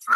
Yo,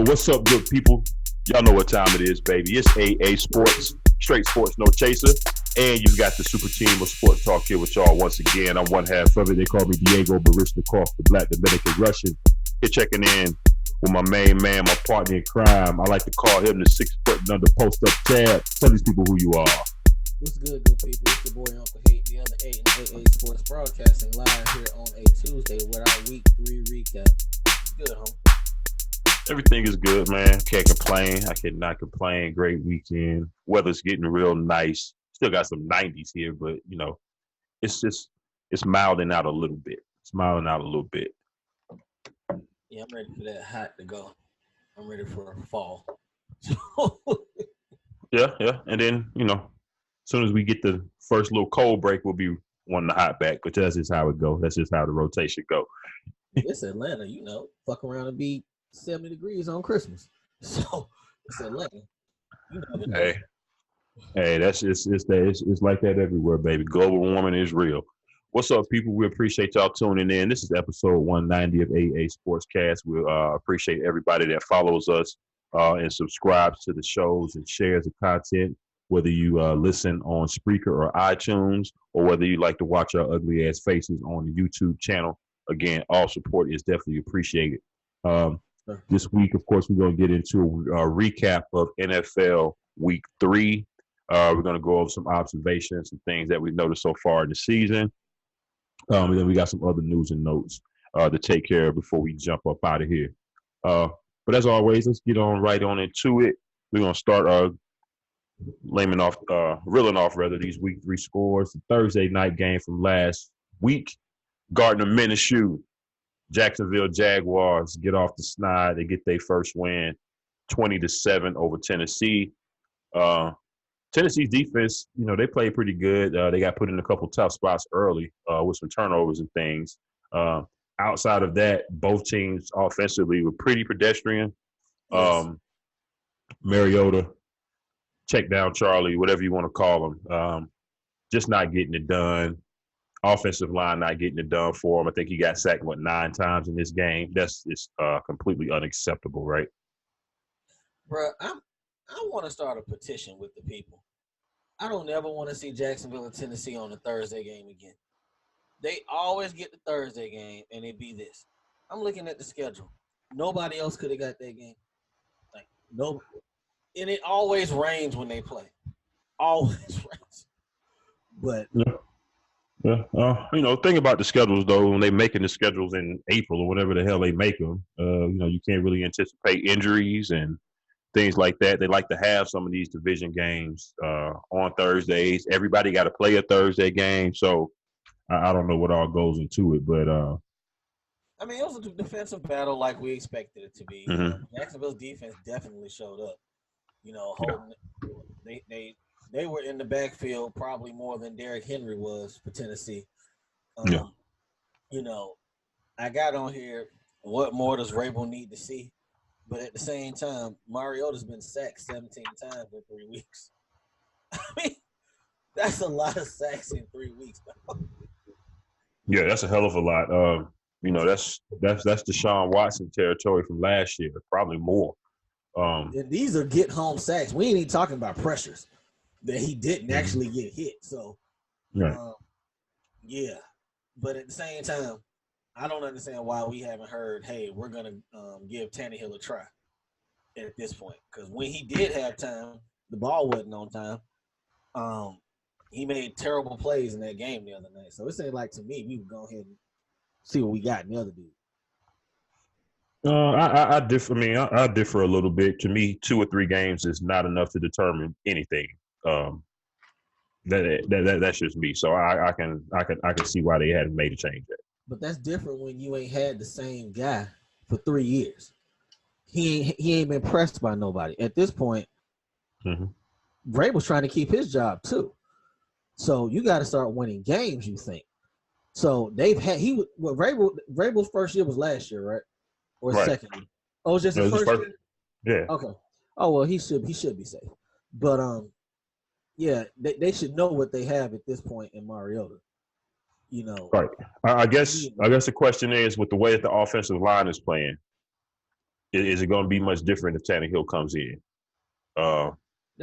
what's up, good people? Y'all know what time it is, baby. It's AA Sports, straight sports, no chaser. And you've got the super team of sports talk here with y'all once again. I'm one half of it. They call me Diego Barishnikov, the Black Dominican Russian. You're checking in with my main man, my partner in crime. I like to call him the 6 foot and under post up Chad. Tell these people who you are. What's good people? It's your boy Uncle Hate, the other 8 and AA Sports broadcasting live here on a Tuesday with our week 3 recap. It's good, homie. Everything is good, man. Can't complain. I cannot complain. Great weekend. Weather's getting real nice. Still got some 90s here, but it's milding out a little bit. It's milding out a little bit. Yeah, I'm ready for that hot to go. I'm ready for fall. Yeah. And then, as soon as we get the first little cold break, we'll be wanting the hot back. But that's just how it goes. That's just how the rotation go. It's Atlanta, fuck around and be 70 degrees on Christmas. So it's Atlanta. Hey, that's just it's like that everywhere, baby. Global warming is real. What's up, people? We appreciate y'all tuning in. This is episode 190 of AA Sportscast. We appreciate everybody that follows us and subscribes to the shows and shares the content, whether you listen on Spreaker or iTunes, or whether you like to watch our ugly ass faces on the YouTube channel. Again, all support is definitely appreciated. This week, of course, we're going to get into a recap of NFL Week 3. We're going to go over some observations and things that we've noticed so far in the season. And then we got some other news and notes to take care of before we jump up out of here. But as always, let's get right on into it. We're going to start reeling off these Week 3 scores. The Thursday night game from last week, Gardner Minshew, Jacksonville Jaguars get off the snide. They get their first win, 20-7 over Tennessee. Tennessee's defense, they played pretty good. They got put in a couple tough spots early with some turnovers and things. Outside of that, both teams offensively were pretty pedestrian. Yes. Mariota, check down Charlie, whatever you want to call him, just not getting it done. Offensive line not getting it done for him. I think he got sacked, 9 times in this game. That's just completely unacceptable, right? Bruh, I want to start a petition with the people. I don't ever want to see Jacksonville and Tennessee on the Thursday game again. They always get the Thursday game, and it be this. I'm looking at the schedule. Nobody else could have got that game. No. And it always rains when they play. Always rains. But Yeah. Thing about the schedules, though, when they making the schedules in April or whatever the hell they make them, you can't really anticipate injuries and things like that. They like to have some of these division games on Thursdays. Everybody got to play a Thursday game, so I don't know what all goes into it, but it was a defensive battle like we expected it to be. Mm-hmm. Jacksonville's defense definitely showed up. Holding they were in the backfield probably more than Derrick Henry was for Tennessee. I got on here, what more does Vrabel need to see? But at the same time, Mariota's been sacked 17 times in 3 weeks. That's a lot of sacks in 3 weeks. Yeah, that's a hell of a lot. That's Deshaun Watson territory from last year, probably more. And these are get home sacks. We ain't even talking about pressures that he didn't actually get hit. So, yeah. But at the same time, I don't understand why we haven't heard, hey, we're going to give Tannehill a try at this point. Because when he did have time, the ball wasn't on time. He made terrible plays in that game the other night. So it seemed like to me, we would go ahead and see what we got in the other dude. I differ. I differ a little bit. To me, 2 or 3 games is not enough to determine anything. That's just me. So I can see why they hadn't made a change yet. But that's different when you ain't had the same guy for 3 years. He ain't been pressed by nobody at this point. Mm-hmm. Vrabel's trying to keep his job too. So you got to start winning games. You think? So they've had Vrabel's first year was last year, right? Or Right. second year? Oh, it's just No, his this is first first. year. Yeah. Okay. Oh well, he should be safe. But yeah, they should know what they have at this point in Mariota. You know, Right. I guess the question is, with the way that the offensive line is playing, is it going to be much different if Tannehill comes in? they're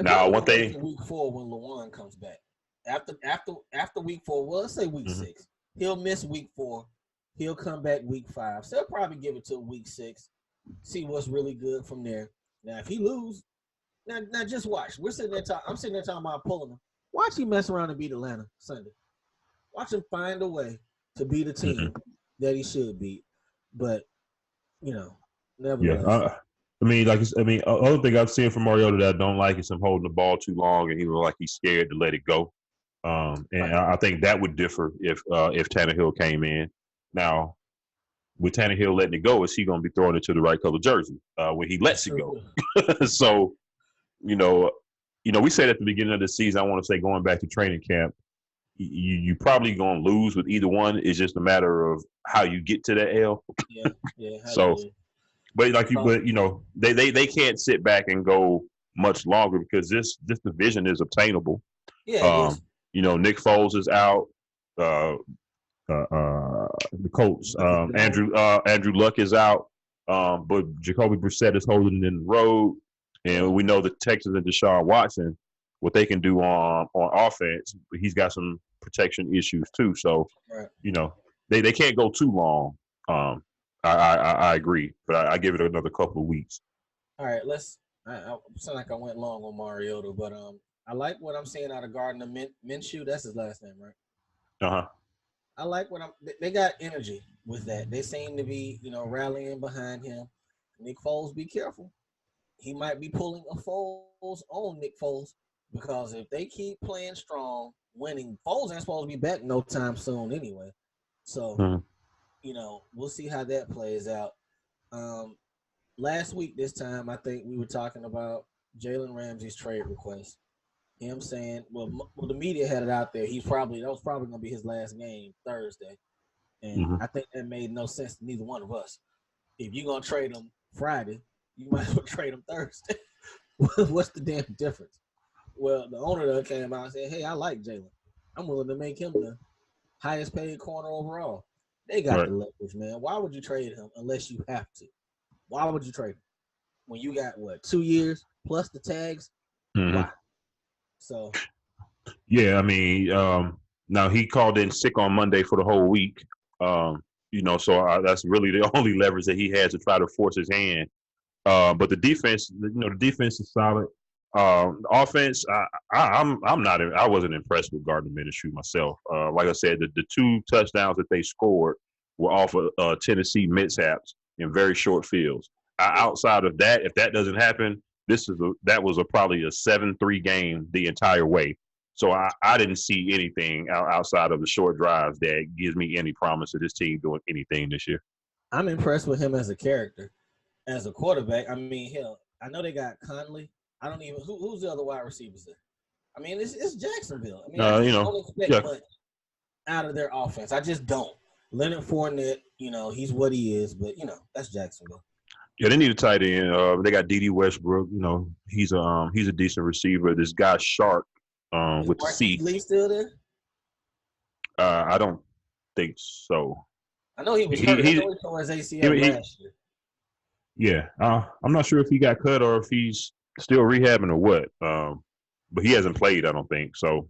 Now, probably one gonna wait thing. for week 4 when Lewan comes back. After week 4, well, let's say week 6. He'll miss week 4. He'll come back week 5. So they'll probably give it to week 6. See what's really good from there. Now, if he lose, now just watch. I'm sitting there talking about pulling him. Watch him mess around and beat Atlanta Sunday. Watch him find a way to beat a team that he should beat. But nevertheless. Yeah. Other thing I've seen from Mariota that I don't like is him holding the ball too long, and he was like he's scared to let it go. And I think that would differ if Tannehill came in. Now, with Tannehill letting it go, is he going to be throwing it to the right color jersey when he lets it go? So, we said at the beginning of the season, I want to say going back to training camp, you probably going to lose with either one. It's just a matter of how you get to that L. Yeah. So, but they can't sit back and go much longer because this division is obtainable. Yeah. Nick Foles is out. The Colts, Andrew Luck is out. But Jacoby Brissett is holding it in the road, and we know the Texans and Deshaun Watson, what they can do on offense. He's got some protection issues too. So, they can't go too long. I agree, but I give it another couple of weeks. All right, I sound like I went long on Mariota, but I like what I'm seeing out of Gardner Minshew. That's his last name, right? I like they got energy with that. They seem to be, rallying behind him. Nick Foles, be careful. He might be pulling a Foles on Nick Foles because if they keep playing strong, winning, Foles ain't supposed to be back no time soon anyway. So, we'll see how that plays out. Last week, this time, I think we were talking about Jalen Ramsey's trade request. Him saying, well, the media had it out there. That was probably going to be his last game Thursday. And I think that made no sense to neither one of us. If you're going to trade him Friday, you might as well trade him Thursday. What's the damn difference? Well, the owner came out and said, hey, I like Jalen. I'm willing to make him the highest paid corner overall. They got the leverage, man. Why would you trade him unless you have to? Why would you trade him? When you got, 2 years plus the tags? Why? So, yeah, now he called in sick on Monday for the whole week. So that's really the only leverage that he has to try to force his hand. But the defense, the defense is solid. Offense, I wasn't impressed with Gardner Minshew myself. Like I said, the 2 touchdowns that they scored were off of Tennessee mishaps in very short fields. Outside of that, if that doesn't happen, that was probably a 7-3 game the entire way. So I didn't see anything outside of the short drives that gives me any promise of this team doing anything this year. I'm impressed with him as a character, as a quarterback. I know they got Conley. I don't even who's the other wide receivers there. It's Jacksonville. I don't expect much out of their offense. I just don't. Leonard Fournette, he's what he is, but that's Jacksonville. Yeah, they need a tight end. They got Dede Westbrook. He's a decent receiver. This guy Shark with the C. Is Lee still there? I don't think so. I know he was hurt. I know he tore his ACL last year. Yeah, I'm not sure if he got cut or if he's still rehabbing or what. But he hasn't played, I don't think. So,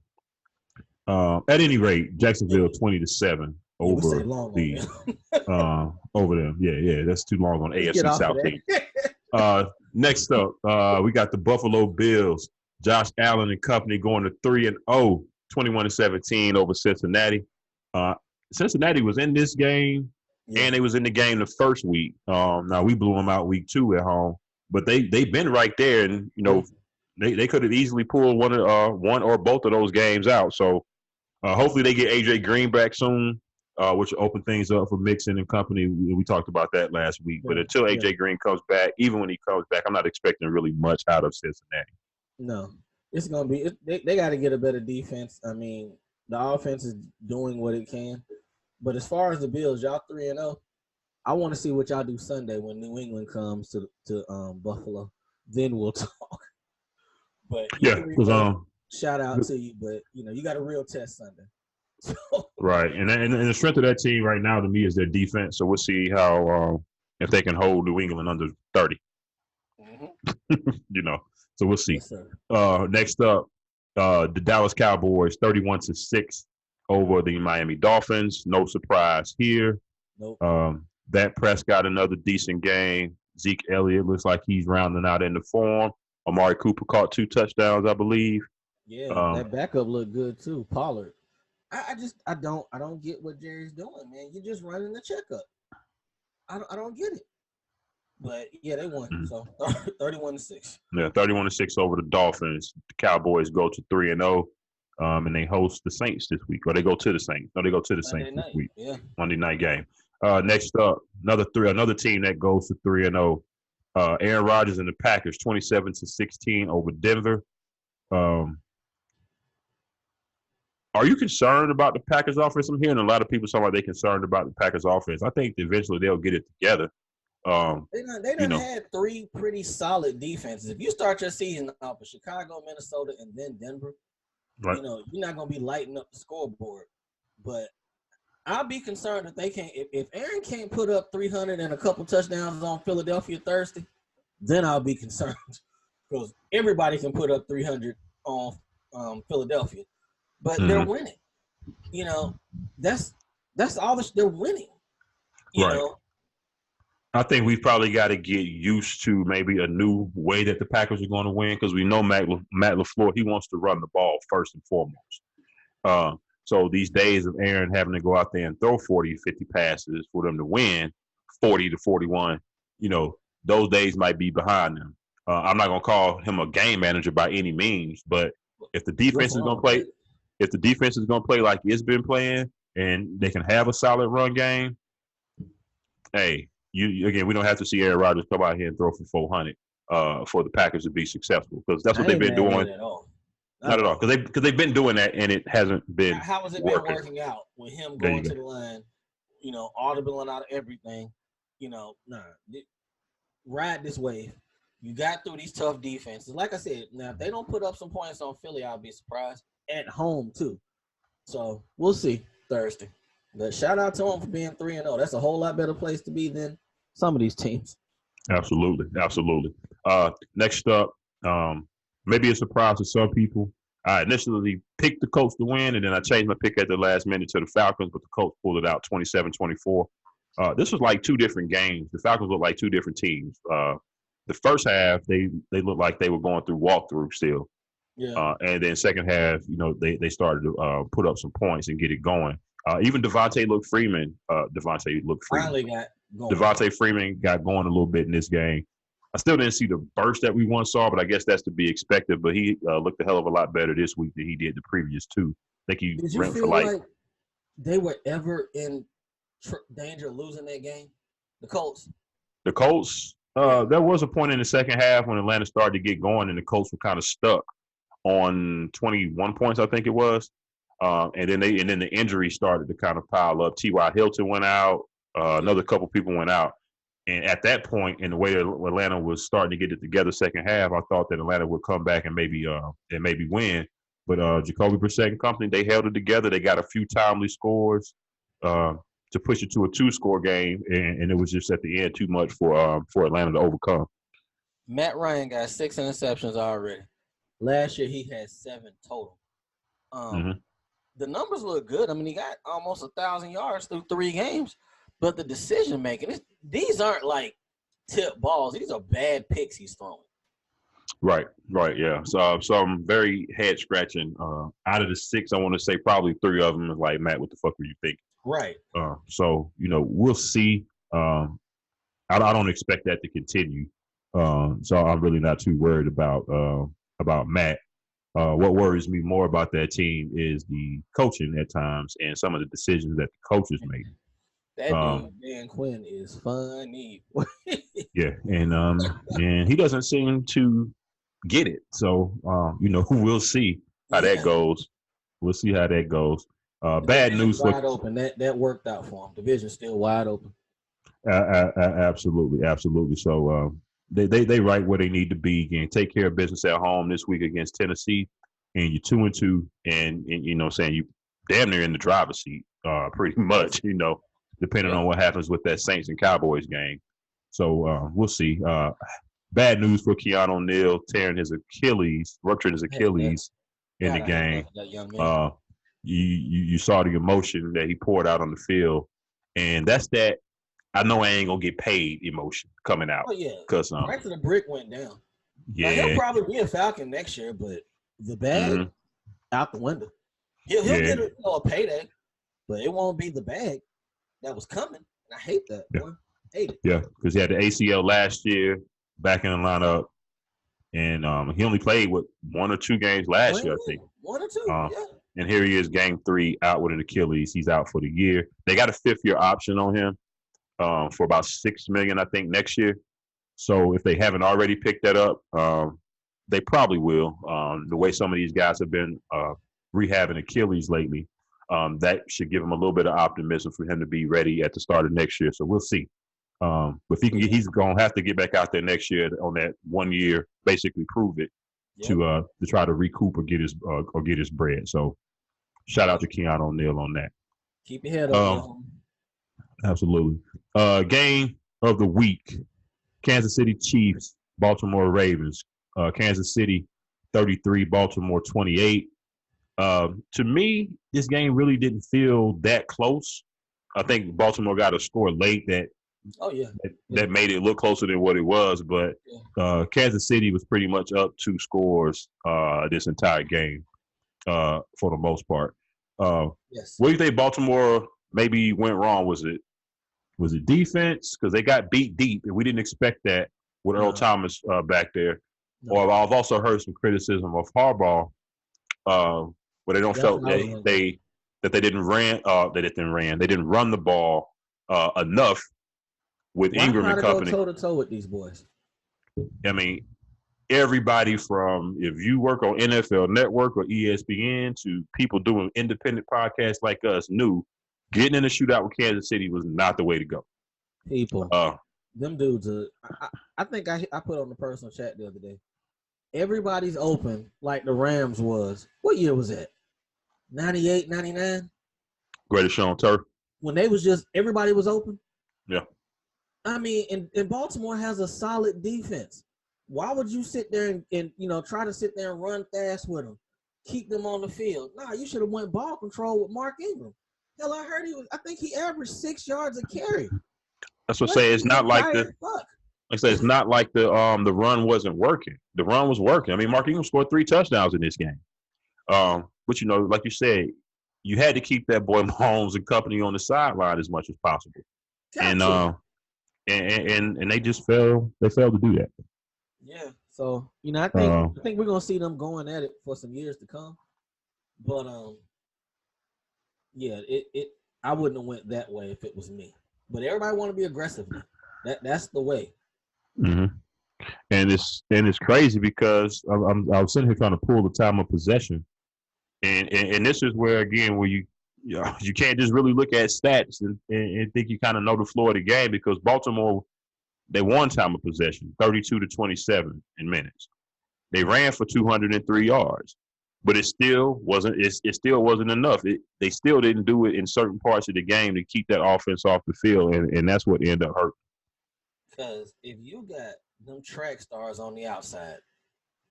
at any rate, Jacksonville 20-7 over over them. Yeah, that's too long on AFC South team. Next up, we got the Buffalo Bills. Josh Allen and company going to 3-0, 21-17 over Cincinnati. Cincinnati was in this game, and they was in the game the first week. Now we blew them out week 2 at home, but they've been right there, and they could have easily pulled one or both of those games out. So hopefully they get AJ Green back soon, which will open things up for Mixon and company. We talked about that last week. But until AJ Green comes back, even when he comes back, I'm not expecting really much out of Cincinnati. No. It's gonna be. They got to get a better defense. I mean, the offense is doing what it can, but as far as the Bills, y'all 3-0. I want to see what y'all do Sunday when New England comes to Buffalo. Then we'll talk. But Yeah, because shout out to you, but you got a real test Sunday. So. Right, and the strength of that team right now to me is their defense. So we'll see how if they can hold New England under 30. Mm-hmm. So we'll see. Yes, next up, the Dallas Cowboys 31-6 over the Miami Dolphins. No surprise here. Nope. Dak Prescott another decent game. Zeke Elliott looks like he's rounding out into form. Amari Cooper caught 2 touchdowns, I believe. Yeah, that backup looked good too, Pollard. I don't get what Jerry's doing, man. You're just running the checkup. I don't get it. But yeah, they won. Mm-hmm. So 31-6. Yeah, 31-6 over the Dolphins. The Cowboys go to 3-0, and they host the Saints this week, or they go to the Saints. No, they go to the Saints this week. Yeah, Monday night game. Next up, another team that goes to 3-0. Aaron Rodgers and the Packers 27-16 over Denver. Are you concerned about the Packers offense? I'm hearing a lot of people talking about they're concerned about the Packers offense. I think eventually they'll get it together. They done had 3 pretty solid defenses. If you start your season off with Chicago, Minnesota, and then Denver, right. You're not going to be lighting up the scoreboard. But I'll be concerned if they can't. If Aaron can't put up 300 and a couple touchdowns on Philadelphia Thursday, then I'll be concerned because everybody can put up 300 on Philadelphia. But they're winning. That's all they're winning. You know. I think we've probably got to get used to maybe a new way that the Packers are going to win because we know Matt LaFleur, he wants to run the ball first and foremost. So these days of Aaron having to go out there and throw 40, 50 passes for them to win 40-41, those days might be behind them. I'm not going to call him a game manager by any means, but if the defense is going to play – if the defense is going to play like it's been playing and they can have a solid run game, hey, again, we don't have to see Aaron Rodgers come out here and throw for 400 for the Packers to be successful because that's what they've been doing. Not at all, because they've been doing that and it hasn't been. How has it been working out with him going to the line? Audibling out of everything. Ride this wave. You got through these tough defenses. Like I said, now if they don't put up some points on Philly, I'll be surprised. At home too, so we'll see Thursday. But shout out to them for being 3-0. That's a whole lot better place to be than some of these teams. Absolutely. Next up, maybe a surprise to some people. I initially picked the Colts to win, and then I changed my pick at the last minute to the Falcons, but the Colts pulled it out 27-24. This was like 2 different games. The Falcons looked like 2 different teams. The first half, they looked like they were going through walkthrough still. Yeah. And then second half, they started to put up some points and get it going. Even Devontae Freeman finally got going. Devontae Freeman got going a little bit in this game. I still didn't see the burst that we once saw, but I guess that's to be expected. But he looked a hell of a lot better this week than he did the previous 2. I think he Did you feel like they were ever in danger of losing that game? The Colts? The Colts? There was a point in the second half when Atlanta started to get going and the Colts were kind of stuck on 21 points, I think it was. And then the injuries started to kind of pile up. T.Y. Hilton went out. Another couple people went out. And at that point, in the way that Atlanta was starting to get it together second half, I thought that Atlanta would come back and maybe win. But Jacoby Brissett and company, they held it together. They got a few timely scores to push it to a 2-score game, and it was just at the end too much for Atlanta to overcome. Matt Ryan got 6 interceptions already. Last year, he had 7 total. The numbers look good. I mean, he got almost 1,000 yards through 3 games. But the decision-making, these aren't like tip balls. These are bad picks he's throwing. Right, yeah. So I'm very head-scratching. Out of the 6, I want to say probably 3 of them is like, Matt, what the fuck were you thinking? Right. So, we'll see. I don't expect that to continue. So I'm really not too worried about Matt. What worries me more about that team is the coaching at times and some of the decisions that the coaches make. That dude, Dan Quinn, is funny. Yeah, and he doesn't seem to get it. So we'll see how that goes. We'll see how that goes. Bad news for wide open. That worked out for them. Division still wide open. Absolutely. So they right where they need to be. Again, take care of business at home this week against Tennessee, and you're 2-2, and saying you damn near in the driver's seat, pretty much. Depending on what happens with that Saints and Cowboys game. So we'll see. Bad news for Keanu Neal rupturing his Achilles in the game. You saw the emotion that he poured out on the field, and that's that. I know I ain't gonna get paid emotion coming out. Oh yeah, because right to the brick went down. Yeah, now, he'll probably be a Falcon next year, but the bag out the window. He'll get a payday, but it won't be the bag that was coming. And I hate that. Yeah. Boy. Hate it. Yeah, because he had the ACL last year, back in the lineup, and he only played with 1 or 2 games last year, I think. 1 or 2. Yeah. And here he is, game 3, out with an Achilles. He's out for the year. They got a 5th-year option on him for about $6 million, I think, next year. So if they haven't already picked that up, they probably will. The way some of these guys have been rehabbing Achilles lately, that should give him a little bit of optimism for him to be ready at the start of next year. So we'll see. But if he can he's going to have to get back out there next year on that 1 year, basically prove it to try to recoup or get his bread. So shout out to Keanu Neal on that. Keep your head up. Absolutely. Game of the week: Kansas City Chiefs, Baltimore Ravens. Kansas City 33, Baltimore 28. To me, this game really didn't feel that close. I think Baltimore got a score late that made it look closer than what it was. But Kansas City was pretty much up 2 scores this entire game for the most part. What do you think Baltimore maybe went wrong? Was it defense? Because they got beat deep, and we didn't expect that with Earl Thomas back there. No. Or I've also heard some criticism of Harbaugh, where they don't felt they didn't run the ball enough with Ingram and company. Go toe to toe with these boys. I mean, everybody from, if you work on NFL Network or ESPN to people doing independent podcasts like us, knew getting in a shootout with Kansas City was not the way to go. Them dudes I think I put on the personal chat the other day. Everybody's open like the Rams was. What year was that? 98, 99? Greatest show on turf. When they was just, everybody was open? Yeah. I mean, and Baltimore has a solid defense. Why would you sit there and try to sit there and run fast with them? Keep them on the field. Nah, you should have went ball control with Mark Ingram. Hell, I think he averaged 6 yards a carry. That's what I say. It's not like it's not like the run wasn't working. The run was working. I mean, Mark Ingram scored 3 touchdowns in this game. But like you said, you had to keep that boy Mahomes and company on the sideline as much as possible. And they just failed. They failed to do that. Yeah. So I think we're gonna see them going at it for some years to come. But I wouldn't have went that way if it was me. But everybody want to be aggressive now. That's the way. Mm-hmm. And it's crazy because I was sitting here trying to pull the time of possession, and this is where again where you can't just really look at stats and think you kind of know the floor of the game, because Baltimore, they won time of possession 32-27 in minutes. They ran for 203 yards, but it still wasn't enough. They still didn't do it in certain parts of the game to keep that offense off the field, and that's what ended up hurting. Because if you got them track stars on the outside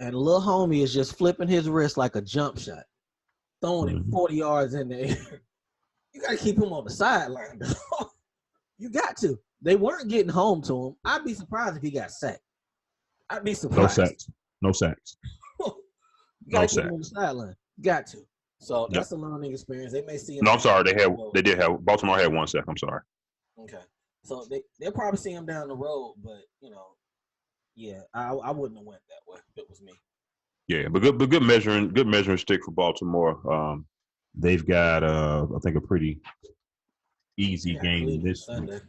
and little homie is just flipping his wrist like a jump shot, throwing it 40 yards in the air, you got to keep him on the sideline. You got to. They weren't getting home to him. I'd be surprised if he got sacked. I'd be surprised. No sacks. You got to keep him on the sideline. Got to. So that's a learning experience. They may see him. No, I'm sorry. Baltimore had 1 sack. I'm sorry. Okay. So they'll probably see him down the road, but I wouldn't have went that way if it was me. Yeah, but good measuring stick for Baltimore. They've got I think a pretty easy game Cleveland this Sunday. week.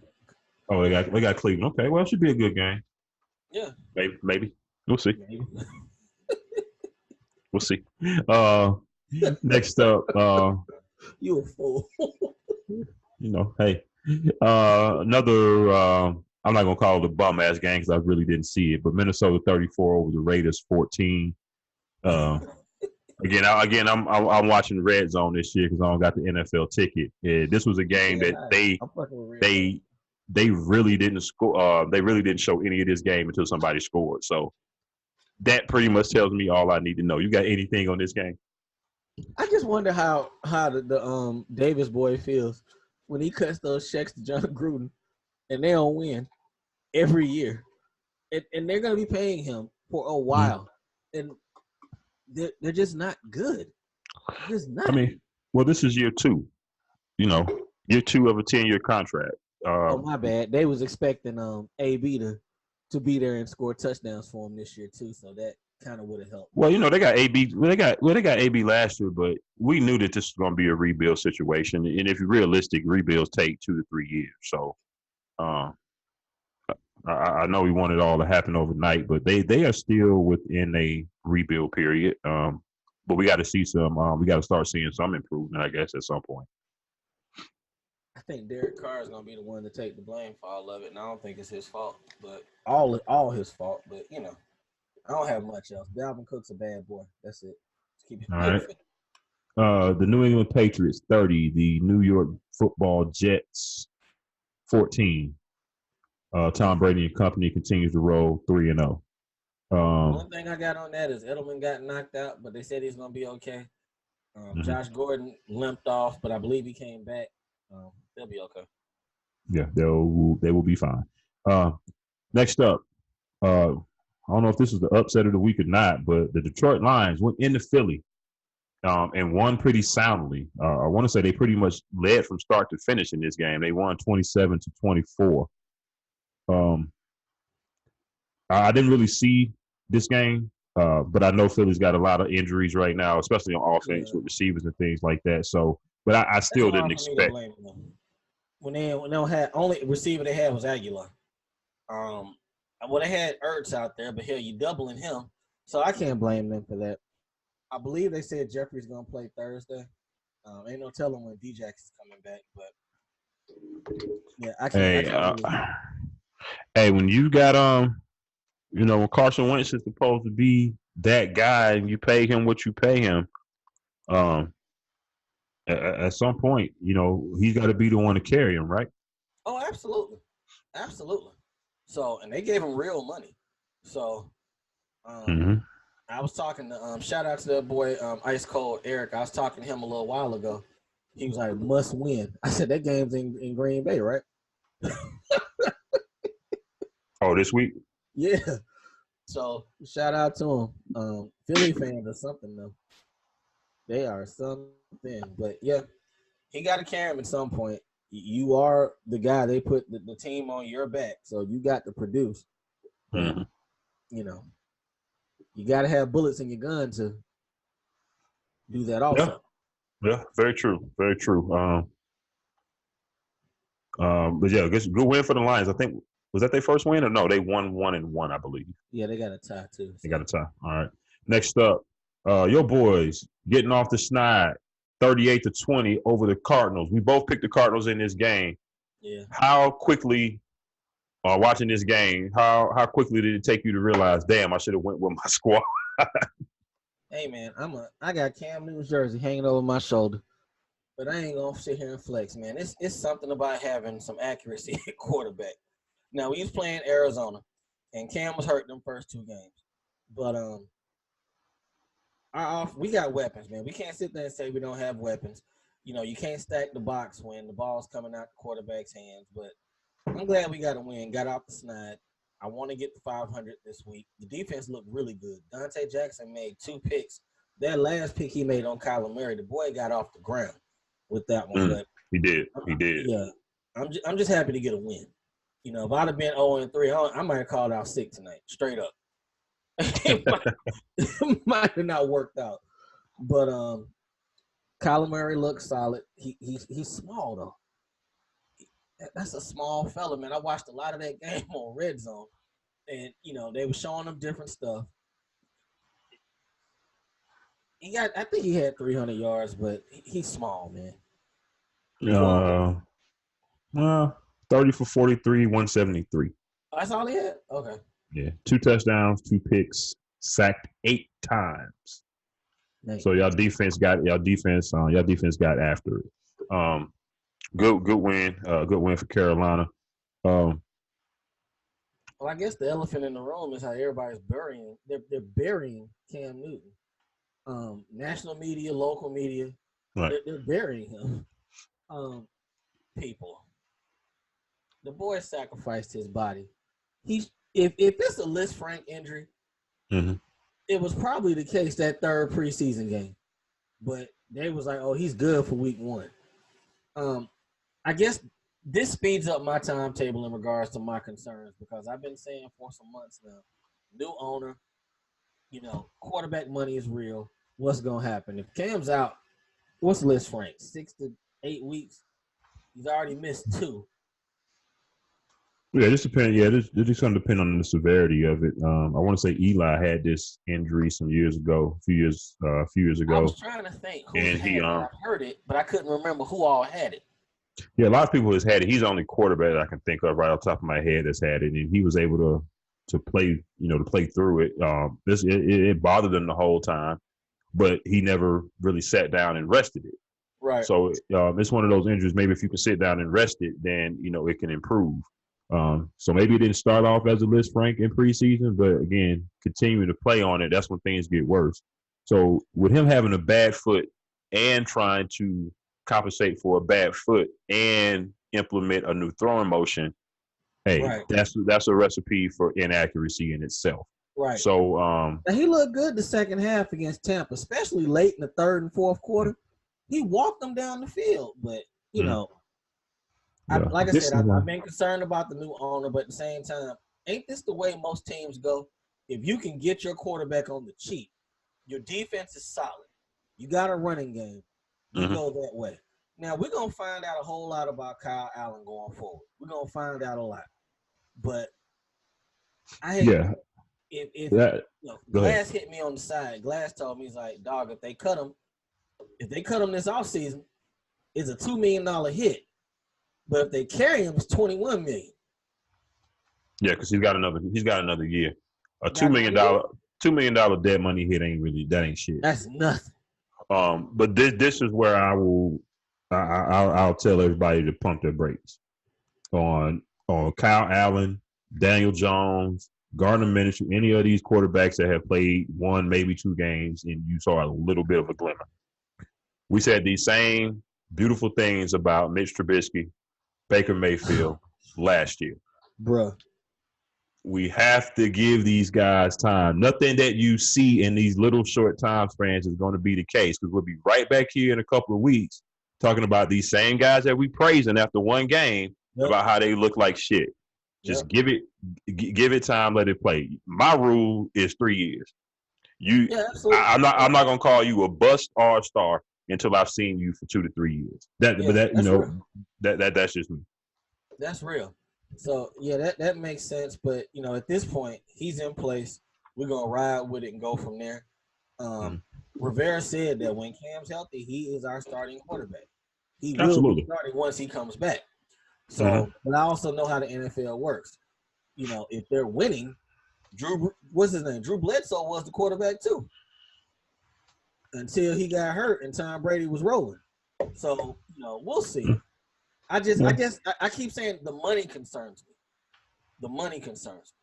Oh, they got Cleveland. Okay, well, it should be a good game. Yeah, Maybe we'll see. Maybe. We'll see. Next up, You a fool. hey, another. I'm not gonna call it a bum ass game because I really didn't see it, but Minnesota 34 over the Raiders 14. Uh, I'm watching Red Zone this year because I don't got the NFL ticket. Yeah, this was a game that I'm fucking with Red Zone. they really didn't score. They really didn't show any of this game until somebody scored. So that pretty much tells me all I need to know. You got anything on this game? I just wonder how the Davis boy feels when he cuts those checks to John Gruden and they don't win every year, and they're gonna be paying him for a while, and they're just not good. They're just not. I mean, well, this is year two. Year two of a 10-year contract. Oh my bad. They was expecting AB to be there and score touchdowns for him this year too, so that kind of would have helped. Well, they got AB. They got AB last year, but we knew that this was going to be a rebuild situation. And if you're realistic, rebuilds take 2 to 3 years. So, I know we want it all to happen overnight, but they are still within a rebuild period. But we got to see some. We got to start seeing some improvement, I guess, at some point. I think Derek Carr is gonna be the one to take the blame for all of it, and I don't think it's his fault, but all his fault. But I don't have much else. Dalvin Cook's a bad boy. That's it. Just keep it all right. The New England Patriots 30, the New York Football Jets 14. Tom Brady and company continues to roll 3-0. One thing I got on that is Edelman got knocked out, but they said he's gonna be okay. Josh Gordon limped off, but I believe he came back. They'll be okay. Yeah, they will be fine. Next up, I don't know if this is the upset of the week or not, but the Detroit Lions went into Philly and won pretty soundly. I want to say they pretty much led from start to finish in this game. They won 27-24. I didn't really see this game, but I know Philly's got a lot of injuries right now, especially on offense with receivers and things like that. So, but I still didn't expect. When they had only receiver they had was Aguilar. Well, they had Ertz out there, but hell, you doubling him, so I can't blame them for that. I believe they said Jeffrey's gonna play Thursday. Ain't no telling when Djax is coming back, but yeah, I can't. Hey, when you got when Carson Wentz is supposed to be that guy, and you pay him what you pay him, at some point, he's got to be the one to carry him, right? Oh, absolutely. So, and they gave him real money. So, I was talking to shout out to that boy Ice Cold Eric. I was talking to him a little while ago. He was like, "Must win." I said, "That game's in Green Bay, right?" Oh, this week? Yeah. So shout out to him. Philly fans or something though. They are something. But yeah, he got to carry him at some point. You are the guy. They put the team on your back, so you got to produce. But, you got to have bullets in your gun to do that also. Yeah, very true. Very true. But yeah, good win for the Lions. I think, was that their first win or no? They won 1-1, I believe. Yeah, they got a tie too. So. They got a tie. All right. Next up, your boys getting off the schneid, 38-20 over the Cardinals. We both picked the Cardinals in this game. Yeah. How quickly, watching this game, how quickly did it take you to realize, damn, I should have went with my squad? Hey man, I got Cam Newton's jersey hanging over my shoulder, but I ain't gonna sit here and flex, man. It's something about having some accuracy at quarterback. Now we was playing Arizona, and Cam was hurt them first 2 games, but we got weapons, man. We can't sit there and say we don't have weapons. You can't stack the box when the ball's coming out the quarterback's hands. But I'm glad we got a win. Got off the schneid. I want to get the 500 this week. The defense looked really good. Dante Jackson made 2 picks. That last pick he made on Kyler Murray, the boy got off the ground with that one. But he did. Yeah, I'm just happy to get a win. If I'd have been 0-3, I might have called out sick tonight, straight up. It might have not worked out. But Kyler Murray looks solid. He's small though. That's a small fella, man. I watched a lot of that game on Red Zone, and they were showing him different stuff. I think he had 300 yards, but he's small, man. Uh, 30 for 43, 173. That's all he had? Okay. Yeah, 2 touchdowns, 2 picks, sacked 8 times. Nice. So y'all defense got after it. Good win. Good win for Carolina. Well, I guess the elephant in the room is how everybody's burying. They're burying Cam Newton. National media, local media, right. they're burying him. People, the boy sacrificed his body. If it's a Liz Frank injury, it was probably the case that third preseason game, but they was like, oh, he's good for week 1. I guess this speeds up my timetable in regards to my concerns because I've been saying for some months now, new owner, quarterback money is real. What's gonna happen if Cam's out? What's Liz Frank? 6 to 8 weeks. He's already missed 2. Yeah, this depends. Yeah, this is going to depend on the severity of it. I want to say Eli had this injury some years ago, a few years ago. I was trying to think who had it. I heard it, but I couldn't remember who all had it. Yeah, a lot of people has had it. He's the only quarterback I can think of right off the top of my head that's had it, and he was able to play, to play through it. It bothered him the whole time, but he never really sat down and rested it. Right. So it's one of those injuries. Maybe if you can sit down and rest it, then it can improve. So maybe it didn't start off as a Liz Frank in preseason, but again, continuing to play on it, that's when things get worse. So with him having a bad foot and trying to compensate for a bad foot and implement a new throwing motion, hey, right. that's a recipe for inaccuracy in itself. Right. So and he looked good the second half against Tampa, especially late in the third and fourth quarter. He walked them down the field, but like I said, I've been concerned about the new owner, but at the same time, ain't this the way most teams go? If you can get your quarterback on the cheap, your defense is solid. You got a running game. You go that way. Now, we're going to find out a whole lot about Kyle Allen going forward. We're going to find out a lot. But if Glass hit me on the side, Glass told me, he's like, dog, if they cut him this offseason, it's a $2 million hit. But if they carry him, it's $21 million. Yeah, because he's got another year. A $2 million dead money hit ain't shit. That's nothing. But this is where I'll tell everybody to pump their brakes on Kyle Allen, Daniel Jones, Gardner Minshew, any of these quarterbacks that have played 1, maybe 2 games, and you saw a little bit of a glimmer. We said these same beautiful things about Mitch Trubisky, Baker Mayfield last year. Bruh. We have to give these guys time. Nothing that you see in these little short time spans is going to be the case because we'll be right back here in a couple of weeks talking about these same guys that we praising after 1 game about how they look like shit. Just give it time, let it play. My rule is 3 years. I'm not going to call you a bust or a star until I've seen you for 2 to 3 years. That's just me. That's real. So that makes sense. But at this point, he's in place. We're gonna ride with it and go from there. Rivera said that when Cam's healthy, he is our starting quarterback. He will be starting once he comes back. So, but I also know how the NFL works. If they're winning, what's his name? Drew Bledsoe was the quarterback too. Until he got hurt and Tom Brady was rolling. So, we'll see. I keep saying the money concerns me. The money concerns